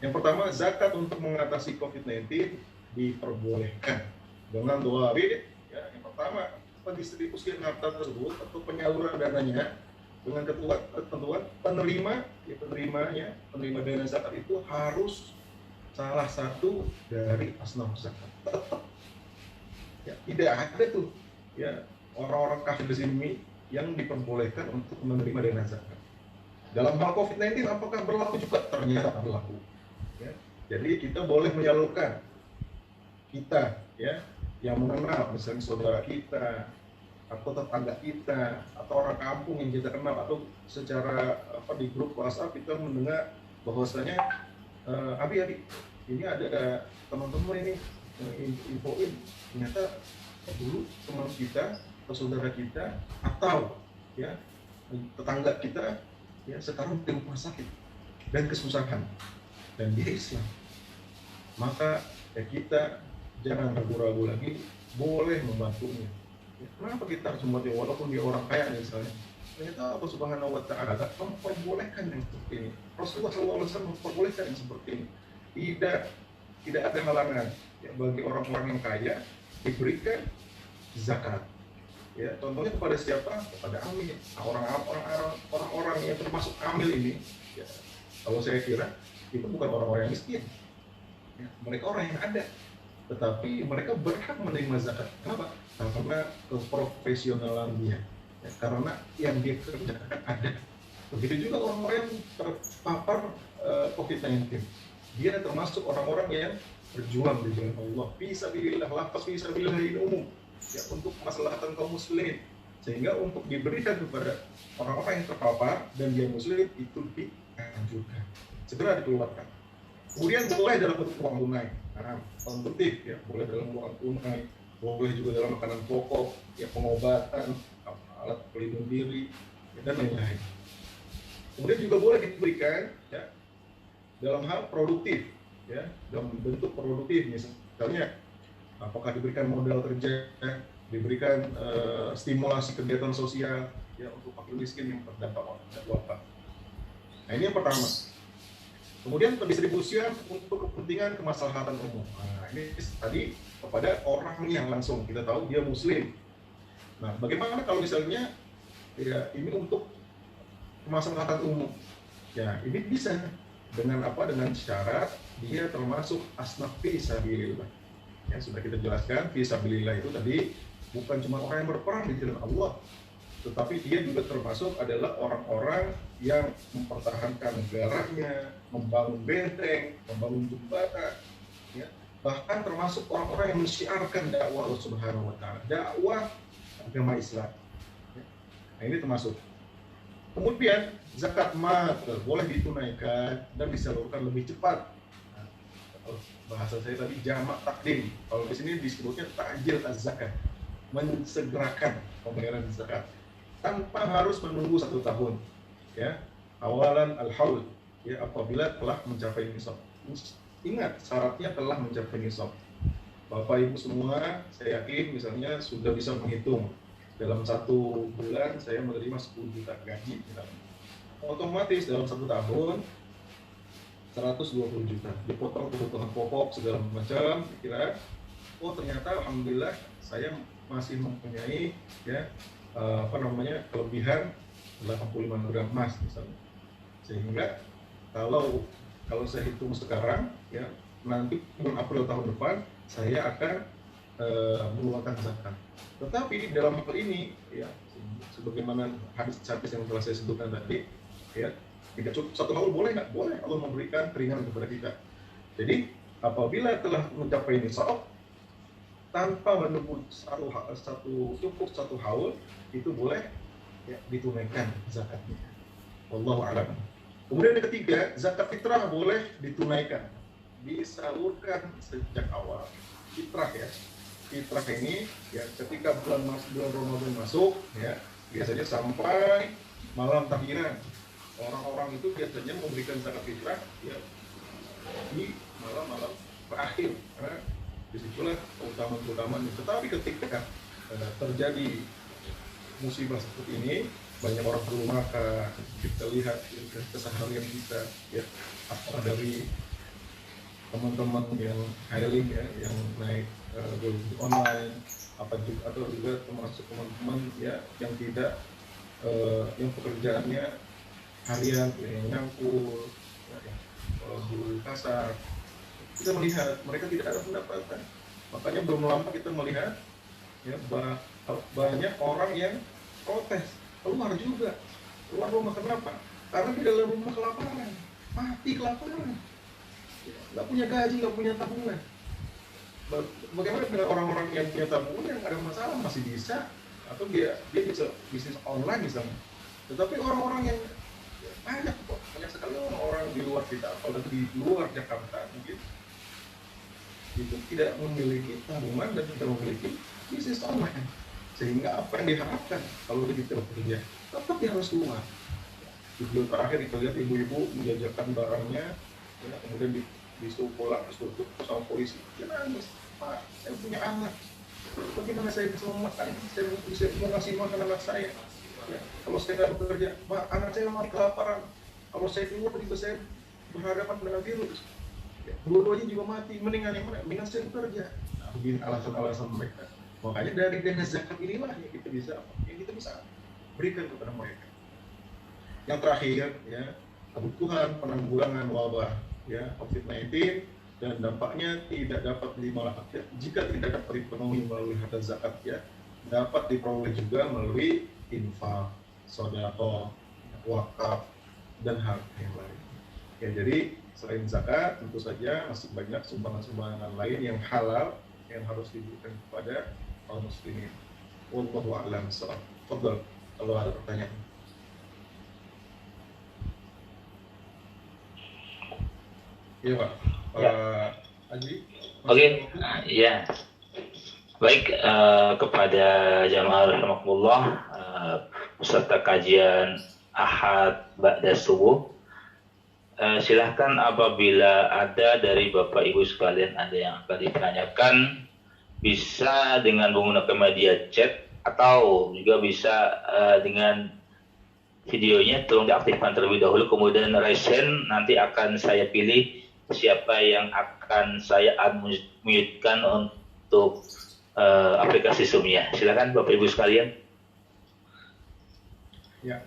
Yang pertama, zakat untuk mengatasi COVID-19 diperbolehkan dengan dawabit ya. Yang pertama, pendistribusian harta tersebut atau penyaluran dananya dengan ketentuan penerima dana zakat itu harus salah satu dari asnaf zakat. Tetap ya, tidak ada tuh ya orang-orang kafir di sini yang diperbolehkan untuk menerima dana zakat. Dalam hal COVID-19 apakah berlaku juga? Ternyata berlaku. Ya. Jadi kita boleh menyalurkan kita ya yang mengenal, misalnya saudara kita atau tetangga kita atau orang kampung yang kita kenal, atau secara di grup WhatsApp kita mendengar bahwasanya Abi ini ada teman-teman ini infoin ternyata dulu teman kita atau saudara kita atau ya tetangga kita ya sekarang di rumah sakit dan kesusahan dan dia Islam, maka ya kita jangan ragu-ragu lagi, boleh membantunya. Ya, kenapa kita harus membantu walaupun dia orang kaya misalnya? Ternyata Allah Subhanahu wa Ta'ala memperbolehkan yang seperti ini. Rasulullah SAW memperbolehkan yang seperti ini. Tidak ada halangan ya, bagi orang-orang yang kaya diberikan zakat. Ya, contohnya kepada siapa? Kepada amil. Orang-orang yang termasuk amil ini, ya, kalau saya kira itu bukan orang-orang yang miskin. Ya, mereka orang yang ada, tetapi mereka berhak menerima zakat. Kenapa? Karena keprofesionalan dia. Ya, karena yang dia kerjakan ada. Begitu juga orang-orang yang terpapar COVID-19. Dia termasuk orang-orang yang berjuang di jalan Allah. Fisabilillah, lafaz fisabilillah ini umum. Ya, untuk kemaslahatan kaum muslimin, sehingga untuk diberikan kepada orang-orang yang terpapar dan dia muslim itu dianjurkan segera dikeluarkan. Kemudian boleh dalam bentuk uang tunai, konsumtif ya, boleh dalam uang tunai, boleh juga dalam makanan pokok, ya pengobatan, alat pelindung diri ya, dan lain-lain. Kemudian juga boleh diberikan ya dalam hal produktif, ya dalam bentuk produktif, misalnya apakah diberikan modal kerja, diberikan stimulasi kegiatan sosial ya untuk fakir miskin yang terdampak wabah. Nah, ini yang pertama. Kemudian pendistribusian untuk kepentingan kemaslahatan umum. Nah, ini tadi kepada orang yang langsung kita tahu dia muslim. Nah, bagaimana kalau misalnya ya ini untuk kemaslahatan umum? Ya, ini bisa dengan apa? Dengan syarat dia termasuk asnaf fisabilillah. Ya, sudah kita jelaskan, fisabilillah itu tadi bukan cuma orang yang berperang di jalan Allah, tetapi dia juga termasuk adalah orang-orang yang mempertahankan negaranya, membangun benteng, membangun jembatan, ya. Bahkan termasuk orang-orang yang mensyiarkan dakwah Allah Subhanahu wa Ta'ala, dakwah agama Islam. Ya. Nah, ini termasuk. Kemudian zakat mal boleh ditunaikan dan disalurkan lebih cepat. Bahasa saya tadi jamak takdim. Kalau di sini disebutnya ta'jil az-zakat, mensegerakan pembayaran zakat tanpa harus menunggu 1 tahun. Ya, awalan al-haul, ya apabila telah mencapai nisab. Ingat syaratnya telah mencapai nisab. Bapak Ibu semua, saya yakin misalnya sudah bisa menghitung dalam 1 bulan saya menerima 10 juta gaji, misalnya. Otomatis dalam 1 tahun 120 juta, dipotong kebutuhan pokok segala macam, kira ternyata alhamdulillah saya masih mempunyai ya kelebihan 85 gram emas misalnya. Sehingga kalau saya hitung sekarang ya, nanti bulan April tahun depan saya akan mengeluarkan zakat. Tetapi dalam hal ini, ya, sebagaimana hadis-hadis yang telah saya sebutkan tadi, ya, tidak cukup satu haul, boleh nggak? Boleh, Allah memberikan keringanan kepada kita. Jadi apabila telah mencapai nisab tanpa menunggu cukup satu haul, itu boleh, ya, ditunaikan zakatnya. Wallahu a'lam. Kemudian yang ketiga, zakat fitrah boleh ditunaikan, disalurkan sejak awal. Fitrah, ya, fitrah ini, ya, ketika bulan Ramadan masuk, ya, biasanya sampai malam takbiran, orang-orang itu biasanya memberikan zakat fitrah, ya, di malam-malam terakhir, karena disitulah keutamaan. Tetapi ketika terjadi musibah seperti ini, banyak orang berumah, kita lihat keseharian kita, ya, apa dari teman-teman yang hiring, ya, yang naik online, apa juga, atau juga termasuk teman-teman, ya, yang tidak yang pekerjaannya harian, yang nyangkul, ya, buruh kasar, kita melihat mereka tidak ada pendapatan. Makanya belum lama kita melihat, ya, banyak orang yang protes keluar rumah. Kenapa? Karena di dalam rumah kelaparan, mati kelaparan, nggak punya gaji, nggak punya tabungan. Bagaimana dengan orang-orang yang punya tabungan, yang ada masalah masih bisa, atau dia bisa bisnis online misalnya. Tetapi orang-orang yang banyak sekali orang di luar kita, apalagi di luar Jakarta mungkin, itu tidak memiliki tabungan dan tidak memiliki bisnis online, sehingga apa yang diharapkan kalau kita bekerja tetap dia harus keluar. Video terakhir kita lihat ibu-ibu menjajakan barangnya, ya, kemudian disuruh pulang, disuruh sama polisi, dia nangis, Pak, saya punya anak, bagaimana saya bisa memakan, saya bisa mengasih makan anak saya, ya, kalau saya tidak bekerja, Pak, anak saya mati kelaparan, kalau saya keluar juga saya berhadapan dengan virus, ya, dua-duanya juga mati, mendingan yang mana? Mendingan saya bekerja. Nah, begini alasan-alasan mereka. Makanya dari dana zakat inilah yang kita bisa berikan kepada mereka. Yang terakhir, ya, kebutuhan penanggulangan wabah, ya, COVID-19 dan dampaknya tidak dapat jika tidak dapat dipenuhi melalui harta zakat, ya, dapat diperoleh juga melalui infak, sedekah, wakaf, dan hal yang lain. Ya, jadi selain zakat, tentu saja masih banyak sumbangan-sumbangan lain yang halal yang harus diberikan kepada kaum muslimin. Wallahu a'lam bishawab. Fadhal, kalau ada pertanyaan. Iya, Pak. Ya. Haji. Oke, ya. Baik, kepada jamaah rahimakumullah, peserta kajian Ahad ba'da subuh, silahkan apabila ada dari Bapak Ibu sekalian ada yang akan ditanyakan, bisa dengan menggunakan media chat atau juga bisa dengan videonya, tolong diaktifkan terlebih dahulu, kemudian raise hand, nanti akan saya pilih siapa yang akan saya unmute-kan untuk aplikasi Zoom-nya. Silakan Bapak Ibu sekalian. Ya.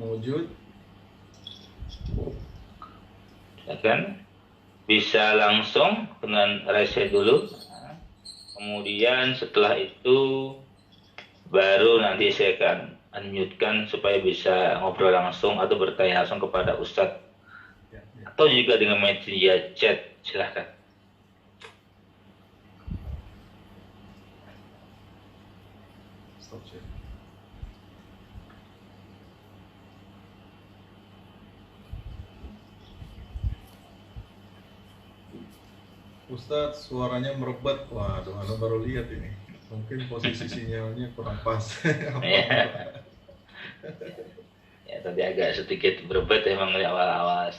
Mewujud. Silakan. Bisa langsung dengan raise hand dulu. Kemudian setelah itu baru nanti saya akan unmute-kan supaya bisa ngobrol langsung atau bertanya langsung kepada Ustadz. Ya. Atau juga dengan media chat. Silakan. Stop share. Ustadz, suaranya merebat. Waduh, Anda baru lihat ini. Mungkin posisi sinyalnya kurang pas. Ya, tadi agak sedikit berebut emang dari awal-awal.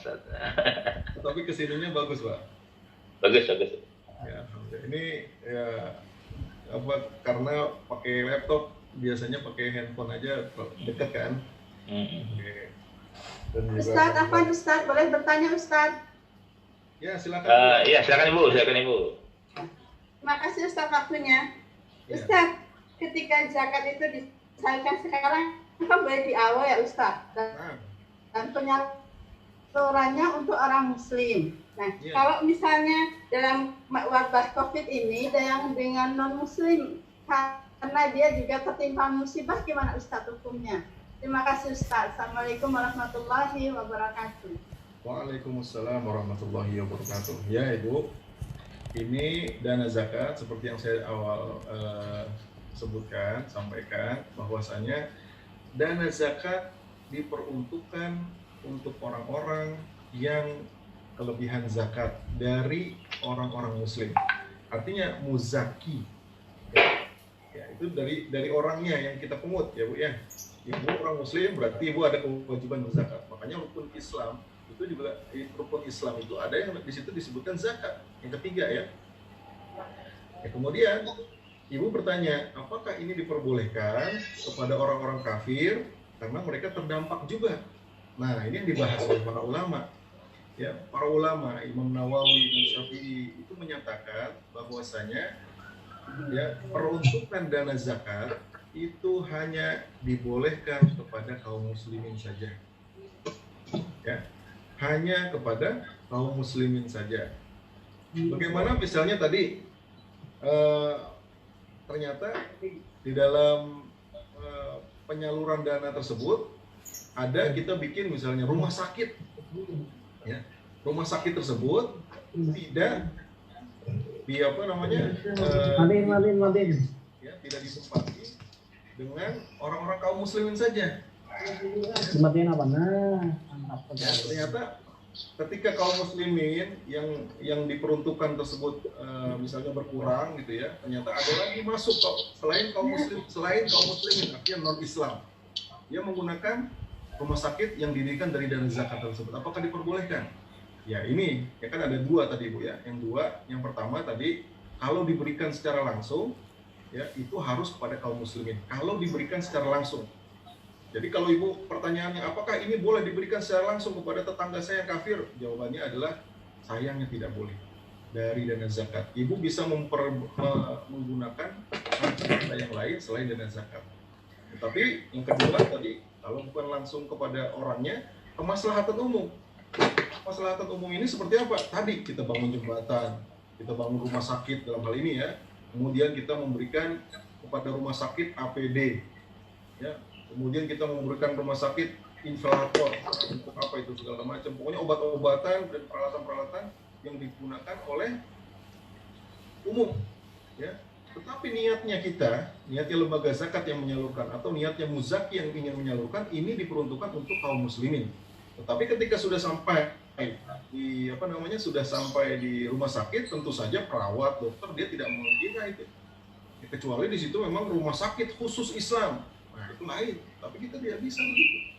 Tapi kesininya bagus, Pak. Bagus. Ya, ini ya apa, karena pakai laptop biasanya pakai handphone aja dekat kan. Oke. Dan juga Ustadz, apa Ustadz? Boleh bertanya Ustadz? Ya, silakan. Ya, silakan Ibu. Terima kasih Ustadz waktunya. Ya. Ustadz, ketika zakat itu disalurkan sekarang, apa boleh di awal ya Ustadz? Nah, dan penyalurannya untuk orang muslim. Nah, Iya. kalau misalnya dalam wabah COVID ini yang dengan non muslim karena dia juga tertimpa musibah, gimana Ustadz hukumnya? Terima kasih Ustadz. Assalamualaikum warahmatullahi wabarakatuh. Waalaikumsalam warahmatullahi wabarakatuh. Ya Ibu, ini dana zakat seperti yang saya awal sampaikan bahwasanya dana zakat diperuntukkan untuk orang-orang yang kelebihan zakat dari orang-orang muslim. Artinya muzaki. Ya, itu dari orangnya yang kita pungut ya Bu ya. Ibu orang muslim berarti Ibu ada kewajiban berzakat. Makanya rukun Islam itu juga, rukun Islam itu ada yang di situ disebutkan zakat. Yang ketiga ya. Kemudian Ibu bertanya, apakah ini diperbolehkan kepada orang-orang kafir karena mereka terdampak juga? Nah, ini yang dibahas oleh para ulama. Ya, para ulama Imam Nawawi, Imam Syafi'i itu menyatakan bahwasanya ya peruntukan dana zakat itu hanya dibolehkan kepada kaum muslimin saja. Ya, hanya kepada kaum muslimin saja. Bagaimana misalnya tadi ternyata di dalam penyaluran dana tersebut ada kita bikin misalnya rumah sakit, ya, rumah sakit tersebut tidak ya, tidak ditempati dengan orang-orang kaum muslimin saja. Ya, ternyata ketika kaum muslimin yang diperuntukkan tersebut misalnya berkurang gitu ya, ternyata ada lagi masuk selain kaum muslimin artinya non Islam, dia menggunakan rumah sakit yang didirikan dari dana zakat tersebut. Apakah diperbolehkan? Ya ini ya kan ada dua tadi Bu ya. Yang pertama tadi kalau diberikan secara langsung ya itu harus kepada kaum muslimin. Kalau diberikan secara langsung. Jadi kalau Ibu pertanyaannya apakah ini boleh diberikan secara langsung kepada tetangga saya yang kafir? Jawabannya adalah sayangnya tidak boleh. Dari dana zakat Ibu bisa menggunakan harta yang lain selain dana zakat. Tetapi yang kedua tadi kalau bukan langsung kepada orangnya, kemaslahatan umum. Kemaslahatan umum ini seperti apa? Tadi kita bangun jembatan, kita bangun rumah sakit dalam hal ini ya. Kemudian kita memberikan kepada rumah sakit APD, ya. Kemudian kita memberikan rumah sakit inflator untuk apa itu segala macam. Pokoknya obat-obatan dan peralatan-peralatan yang digunakan oleh umum, ya. Tetapi niatnya lembaga zakat yang menyalurkan atau niatnya muzaki yang ingin menyalurkan ini diperuntukkan untuk kaum muslimin. Tetapi ketika sudah sampai di rumah sakit, tentu saja perawat, dokter dia tidak mengira itu. Ya, kecuali di situ memang rumah sakit khusus Islam. Nah, itu lain. Tapi kita tidak bisa begitu.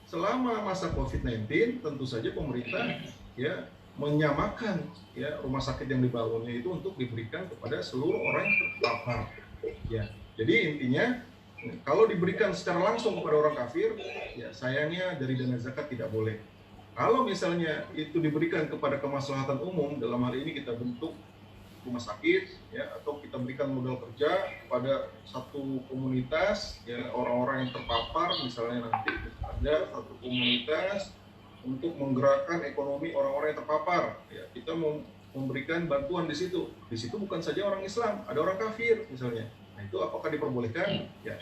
Selama masa COVID-19, tentu saja pemerintah ya menyamakan ya rumah sakit yang dibangunnya itu untuk diberikan kepada seluruh orang yang terpapar. Ya. Jadi intinya kalau diberikan secara langsung kepada orang kafir, ya sayangnya dari dana zakat tidak boleh. Kalau misalnya itu diberikan kepada kemaslahatan umum, dalam hal ini kita bentuk rumah sakit, ya, atau kita berikan modal kerja kepada satu komunitas, ya orang-orang yang terpapar, misalnya nanti ada satu komunitas untuk menggerakkan ekonomi orang-orang yang terpapar, ya kita memberikan bantuan di situ. Di situ bukan saja orang Islam, ada orang kafir misalnya. Nah itu apakah diperbolehkan? Ya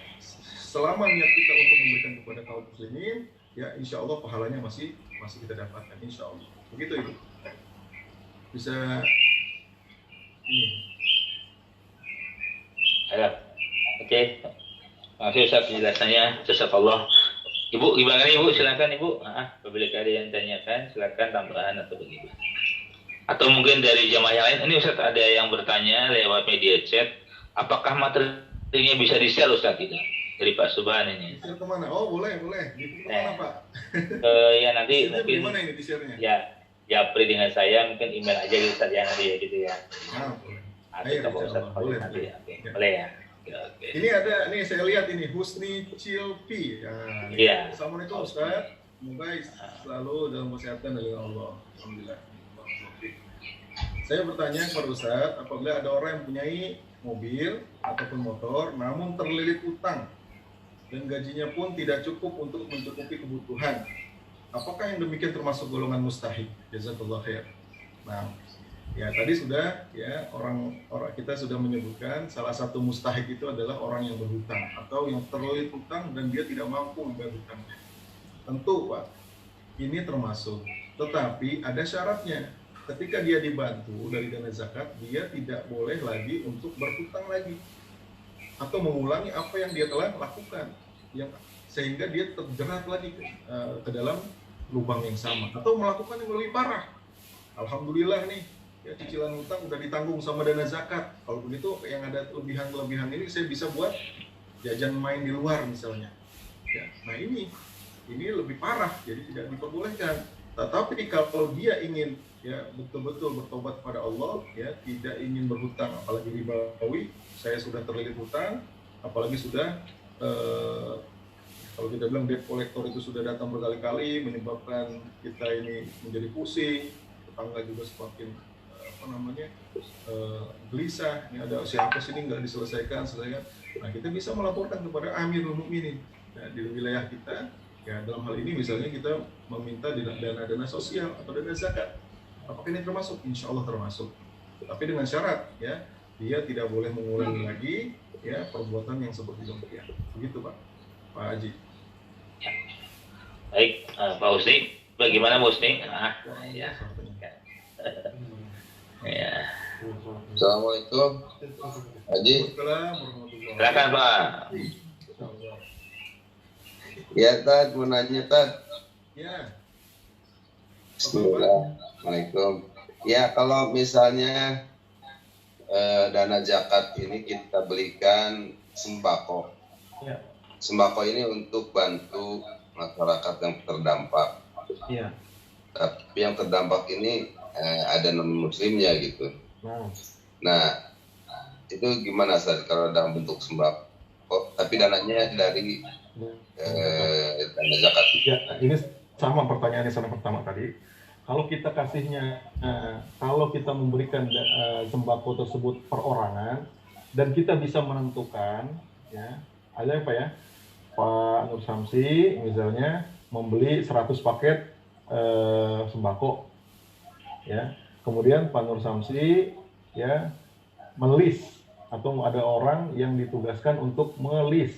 selama niat kita untuk memberikan kepada kaum muslimin, ya insya Allah pahalanya masih kita dapatkan, insya Allah. Begitu Ibu. Bisa ini. Oke. Terima kasih Ustaz penjelasannya. Jazakallah. Ibu, gimana Ibu? Silakan Ibu. Apabila ada yang tanyakan, silakan tambahan atau begitu. Atau mungkin dari jamaah yang lain. Ini Ustaz ada yang bertanya lewat media chat. Apakah materinya bisa di-share Ustaz tidak? Dari Pak Subhan ini. Di-share kemana? Oh boleh. Di kemana Pak? Ya nanti di-share mungkin. Gimana ini di-share-nya? Ya, japri dengan saya mungkin email aja Ustaz ya nanti ya gitu ya. Boleh. Atau ke Pak Ustaz boleh. nanti ya. Boleh ya. Oke. Ini ada, nih saya lihat ini Husni Cilpi. Iya. Assalamualaikum Ustaz. Semoga selalu dalam kesehatan dari Allah. Alhamdulillah. Saya bertanya kepada Ustaz, apabila ada orang yang mempunyai mobil ataupun motor, namun terlilit utang dan gajinya pun tidak cukup untuk mencukupi kebutuhan, apakah yang demikian termasuk golongan mustahik? Jazakallah khair. Nah, ya tadi sudah ya orang kita sudah menyebutkan salah satu mustahik itu adalah orang yang berhutang atau yang terlilit hutang dan dia tidak mampu membayar hutangnya. Tentu Pak, ini termasuk. Tetapi ada syaratnya. Ketika dia dibantu dari dana zakat, dia tidak boleh lagi untuk berhutang lagi atau mengulangi apa yang dia telah lakukan, sehingga dia terjerat lagi ke dalam lubang yang sama atau melakukan yang lebih parah. Alhamdulillah nih, ya cicilan hutang udah ditanggung sama dana zakat. Kalau begitu yang ada kelebihan ini saya bisa buat jajan main di luar misalnya. Ya, nah ini lebih parah, jadi tidak diperbolehkan. Tetapi kalau dia ingin ya betul-betul bertobat kepada Allah, ya tidak ingin berhutang, apalagi ribawi, saya sudah terlilit hutang, apalagi sudah kalau kita bilang debt collector itu sudah datang berkali-kali menyebabkan kita ini menjadi pusing, tetangga juga semakin gelisah, ini ada siapa sini nggak diselesaikan. Nah kita bisa melaporkan kepada Amirul Mukminin di wilayah kita. Ya, dalam hal ini misalnya kita meminta dana sosial atau dana zakat. Apakah ini termasuk? Insya Allah termasuk. Tapi dengan syarat, ya, dia tidak boleh mengulangi lagi ya perbuatan yang seperti demikian. Begitu Pak Haji. Baik, Pak Husni, bagaimana Pak Husni? Ya. Ya. Assalamualaikum, Haji. Silakan Pak. Ya Tad, mau nanya Tad. Ya. Assalamualaikum. Ya kalau misalnya dana zakat ini kita belikan sembako. Ya. Sembako ini untuk bantu masyarakat yang terdampak. Iya. Tapi yang terdampak ini ada non muslimnya gitu. Nah, itu gimana Ustaz kalau dalam bentuk sembako? Tapi dananya dari dana zakat. Ya, ini sama pertanyaannya sama pertama tadi. Kalau kita kasihnya, kalau kita memberikan sembako tersebut perorangan dan kita bisa menentukan, ya, ada apa ya? Pak Nur Samsi misalnya membeli 100 paket sembako, ya. Kemudian Pak Nur Samsi ya melis atau ada orang yang ditugaskan untuk melis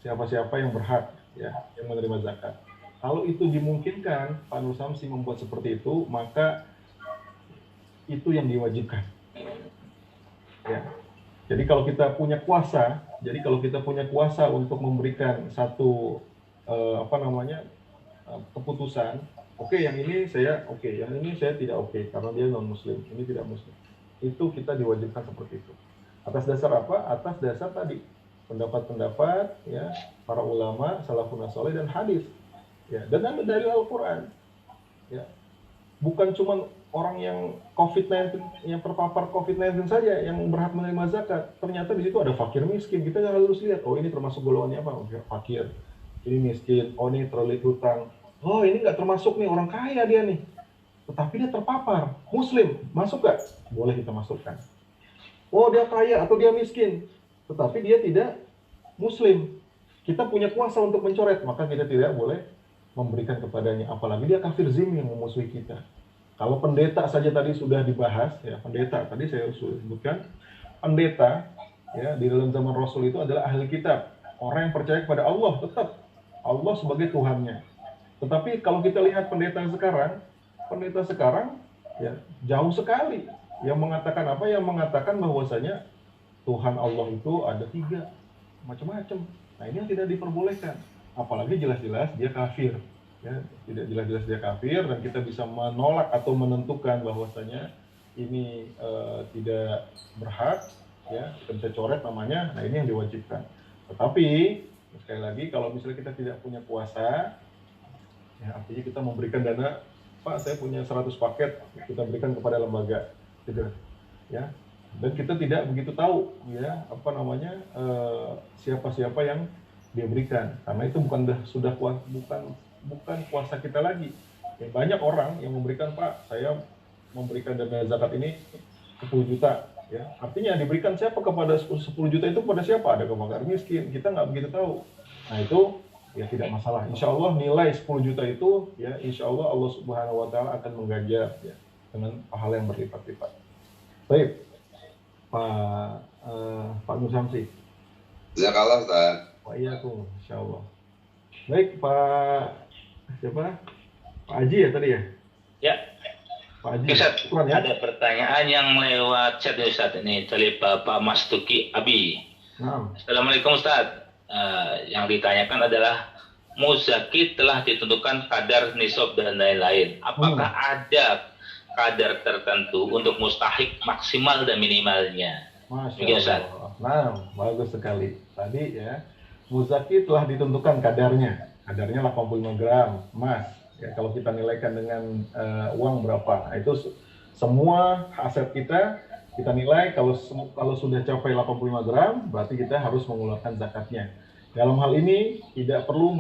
siapa-siapa yang berhak ya yang menerima zakat. Kalau itu dimungkinkan Pak Nur Samsi membuat seperti itu, maka itu yang diwajibkan. Ya. Jadi kalau kita punya kuasa, untuk memberikan satu keputusan, oke, yang ini saya oke, yang ini saya tidak oke karena dia non muslim, ini tidak muslim. Itu kita diwajibkan seperti itu. Atas dasar apa? Atas dasar tadi pendapat-pendapat ya para ulama, salafun saleh dan hadis. Ya, dan dari Al-Qur'an. Ya. Bukan cuma orang yang COVID-19 yang terpapar COVID-19 saja yang berhak menerima zakat. Ternyata di situ ada fakir miskin. Kita harus lihat, oh ini termasuk golongannya apa? Fakir. Ini miskin. Oh ini terlilit hutang. Oh ini nggak termasuk nih orang kaya dia nih. Tetapi dia terpapar. Muslim. Masuk nggak? Boleh kita masukkan. Oh dia kaya atau dia miskin. Tetapi dia tidak muslim. Kita punya kuasa untuk mencoret. Maka kita tidak boleh memberikan kepadanya. Apalagi dia kafir zimmi yang memusuhi kita. Kalau pendeta saja tadi sudah dibahas, ya pendeta tadi saya sebutkan, pendeta ya di dalam zaman Rasul itu adalah ahli kitab, orang yang percaya kepada Allah, tetap Allah sebagai Tuhannya. Tetapi kalau kita lihat pendeta sekarang ya jauh sekali yang mengatakan apa? Yang mengatakan bahwasanya Tuhan Allah itu ada 3, macam-macam. Nah ini yang tidak diperbolehkan, apalagi jelas-jelas dia kafir. Ya, tidak jelas-jelas dia kafir dan kita bisa menolak atau menentukan bahwasanya ini tidak berhak, ya kita bisa coret namanya. Nah ini yang diwajibkan. Tetapi sekali lagi kalau misalnya kita tidak punya kuasa, ya artinya kita memberikan dana, Pak saya punya 100 paket, kita berikan kepada lembaga, gitu, ya. Dan kita tidak begitu tahu, ya siapa-siapa yang dia berikan, karena itu bukan kuasa kita lagi. Ya, banyak orang yang memberikan, Pak, saya memberikan dana zakat ini 10 juta. Ya. Artinya diberikan siapa kepada 10 juta itu kepada siapa? Ada kepada miskin. Kita nggak begitu tahu. Nah itu ya tidak masalah. Insya Allah nilai 10 juta itu ya insya Allah Allah Subhanahu Wa Taala akan menggajar ya dengan pahala yang berlipat-lipat. Baik, Pak Nur Samsi. Jazakallah Ustaz. Pak Iyakum, insya Allah. Baik, Pak siapa? Pak Haji ya tadi ya? Ya. Pak Haji. Ustaz, ya? ada pertanyaan yang lewat chat Ustaz ini dari Bapak Mas Tuki Abi. Nah. Assalamualaikum Ustaz. Yang ditanyakan adalah muzaki telah ditentukan kadar nisab dan lain-lain. Apakah ada kadar tertentu untuk mustahik maksimal dan minimalnya? Masya Allah. Nah, bagus sekali. Tadi ya, muzaki telah ditentukan kadarnya. Kadarnya 85 gram emas. Ya, kalau kita nilaikan dengan uang berapa? Nah, itu semua aset kita nilai kalau sudah capai 85 gram, berarti kita harus mengeluarkan zakatnya. Dalam hal ini tidak perlu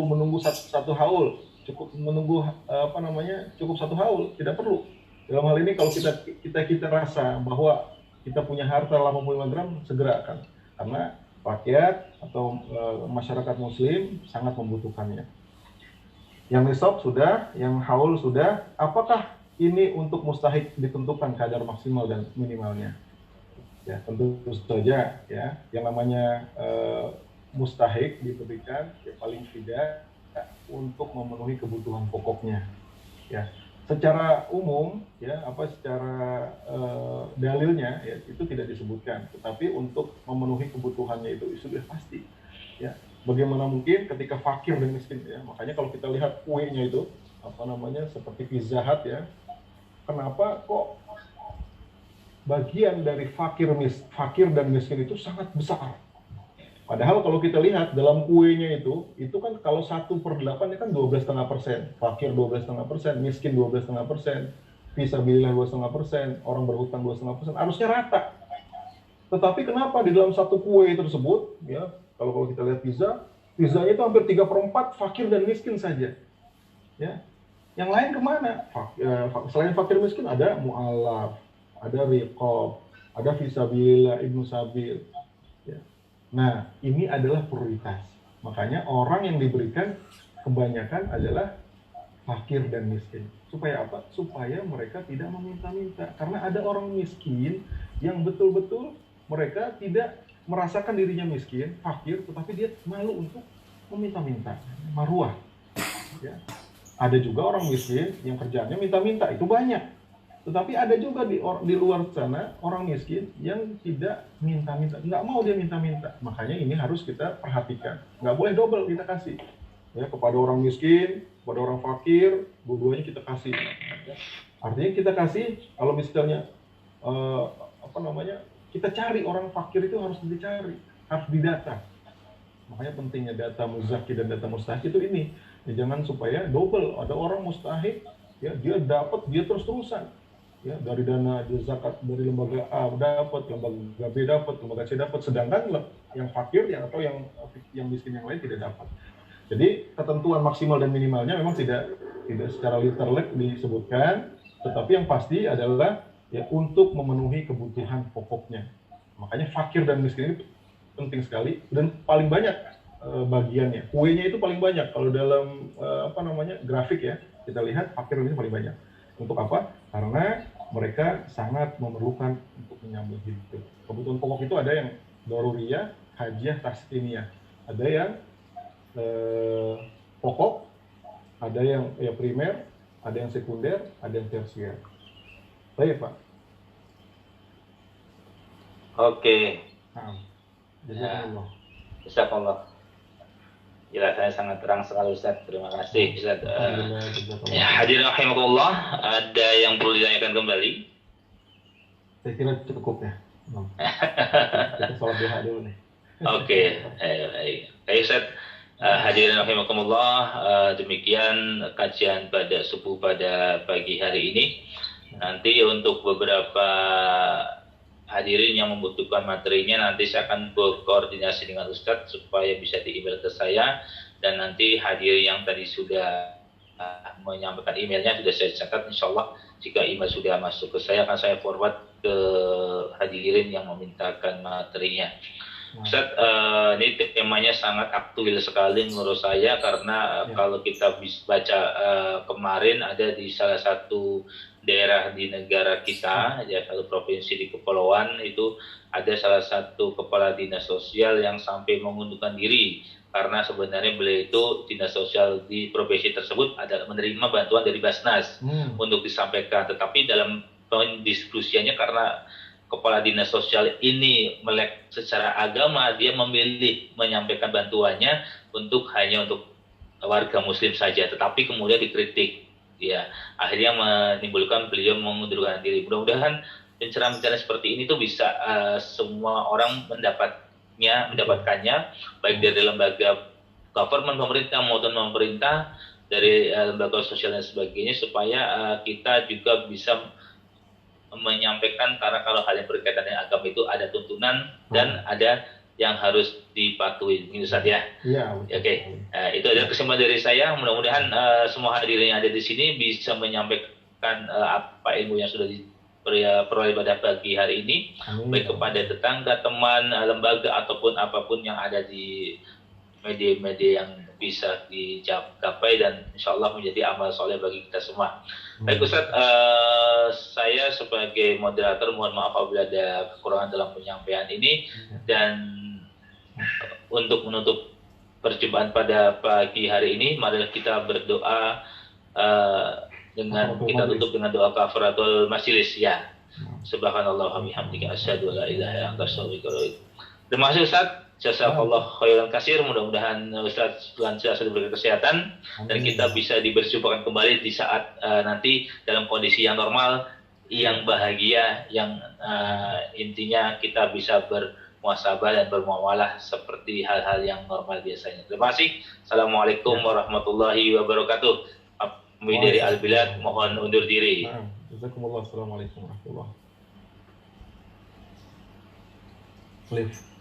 menunggu satu haul, cukup menunggu cukup satu haul, tidak perlu. Dalam hal ini kalau kita rasa bahwa kita punya harta 85 gram, segera akan, karena rakyat atau masyarakat muslim sangat membutuhkannya. Yang nisab sudah, yang haul sudah, apakah ini untuk mustahik ditentukan kadar maksimal dan minimalnya? Ya, tentu saja ya, yang namanya mustahik diberikan ya, paling tidak untuk memenuhi kebutuhan pokoknya. Ya, secara umum ya, secara dalilnya ya, itu tidak disebutkan, tetapi untuk memenuhi kebutuhannya itu sudah pasti. Ya, bagaimana mungkin ketika fakir dan miskin ya, makanya kalau kita lihat kuenya itu seperti Pizza Hut ya, kenapa kok bagian dari fakir dan miskin itu sangat besar? Padahal kalau kita lihat dalam kuenya itu kan kalau 1/8 itu kan 12,5%, fakir 12,5%, miskin 12,5%, fisabilillah 2,5%, orang berhutang 2,5%, harusnya rata. Tetapi kenapa di dalam satu kue tersebut, ya kalau kita lihat pizzanya itu hampir 3/4 fakir dan miskin saja, ya. Yang lain kemana? Selain fakir miskin ada mu'alaf, ada riqab, ada fisabilillah, ibnu sabil. Ya. Nah, ini adalah prioritas. Makanya orang yang diberikan kebanyakan adalah fakir dan miskin. Supaya apa? Supaya mereka tidak meminta-minta. Karena ada orang miskin yang betul-betul mereka tidak merasakan dirinya miskin, fakir, tetapi dia malu untuk meminta-minta. Maruah. Ya. Ada juga orang miskin yang kerjanya minta-minta, itu banyak. Tetapi ada juga di luar sana orang miskin yang tidak minta-minta, nggak mau dia minta-minta. Makanya ini harus kita perhatikan. Nggak boleh double kita kasih. Ya, kepada orang miskin, kepada orang fakir, dua-duanya kita kasih. Ya. Artinya kita kasih, kalau misalnya kita cari orang fakir itu harus dicari, harus didata. Makanya pentingnya data muzaki dan data mustahik itu ini. Ya, jangan supaya double. Ada orang mustahik, ya dia dapat, dia terus-terusan. Ya, dari dana zakat dari lembaga A dapat, lembaga B dapat, lembaga C dapat, sedangkan yang fakir atau yang miskin yang lain tidak dapat. Jadi ketentuan maksimal dan minimalnya memang tidak secara literal disebutkan, tetapi yang pasti adalah ya untuk memenuhi kebutuhan pokoknya. Makanya fakir dan miskin ini penting sekali dan paling banyak bagiannya. Kuenya itu paling banyak. Kalau dalam grafik ya, kita lihat fakir ini paling banyak. Untuk apa? Karena mereka sangat memerlukan untuk menyambung hidup. Kebutuhan pokok itu ada yang daruriyah, hajiyah, taskiniyah. Ada yang pokok, ada yang primer, ada yang sekunder, ada yang tersier. Baik, Pak. Oke. Jazakallah. Jazakallah. Jelasannya sangat terang sekali Ustaz. Terima kasih Ustaz. Ya, hadirin rahimakumullah, ada yang perlu ditanyakan kembali? Saya kira cukup ya. Kita sholat duha dulu nih. Oke. Baik Ustaz. Hadirin rahimakumullah, demikian kajian pada subuh pada pagi hari ini. Nanti untuk beberapa hadirin yang membutuhkan materinya, nanti saya akan berkoordinasi dengan Ustadz supaya bisa di-email ke saya, dan nanti hadirin yang tadi sudah menyampaikan emailnya sudah saya catat. Insya Allah jika email sudah masuk ke saya, akan saya forward ke hadirin yang memintakan materinya. Ustaz, ini temanya sangat aktual sekali menurut saya karena kalau kita bisa baca kemarin ada di salah satu daerah di negara kita, ya satu provinsi di kepulauan itu ada salah satu kepala dinas sosial yang sampai mengundurkan diri karena sebenarnya beliau itu dinas sosial di provinsi tersebut ada menerima bantuan dari Basnas untuk disampaikan, tetapi dalam pendiskusiannya karena kepala dinas sosial ini melek secara agama, dia memilih menyampaikan bantuannya hanya untuk warga muslim saja, tetapi kemudian dikritik, ya akhirnya menimbulkan beliau mengundurkan diri. Mudah-mudahan pencerahan-pencerahan seperti ini tuh bisa semua orang mendapatkannya, baik dari lembaga government pemerintah maupun pemerintah, dari lembaga sosial dan sebagainya, supaya kita juga bisa menyampaikan, karena kalau hal yang berkaitan dengan agama itu ada tuntunan dan ada yang harus dipatuhi, gitu Ustaz ya. Iya. Oke. Itu adalah kesimpulan dari saya. Mudah-mudahan semua hadirin yang ada di sini bisa menyampaikan apa ilmu yang sudah diperoleh pada pagi hari ini, baik kepada tetangga, teman, lembaga ataupun apapun yang ada di media-media yang bisa dicapai dan insya Allah menjadi amal soleh bagi kita semua. Baik Ustaz, saya sebagai moderator mohon maaf apabila ada kekurangan dalam penyampaian ini, dan untuk menutup perjumpaan pada pagi hari ini, mari kita berdoa kita tutup dengan doa kafaratul majelis ya. Subhanallah wa bihamdika asyhadu an la ilaha illa anta astaghfiruka wa atubu ilaik. Terima kasih Ustaz. Jazakallah khairan katsir. Mudah-mudahan Ustaz selalu diberi kesehatan dan kita bisa diberjumpakan kembali di saat nanti dalam kondisi yang normal, yang bahagia, yang intinya kita bisa bermuasabah dan bermuamalah seperti hal-hal yang normal biasanya. Terima kasih. Assalamualaikum warahmatullahi wabarakatuh. Kami dari Al-Bilad mohon undur diri. Jazakumullah. Assalamualaikum warahmatullahi wabarakatuh.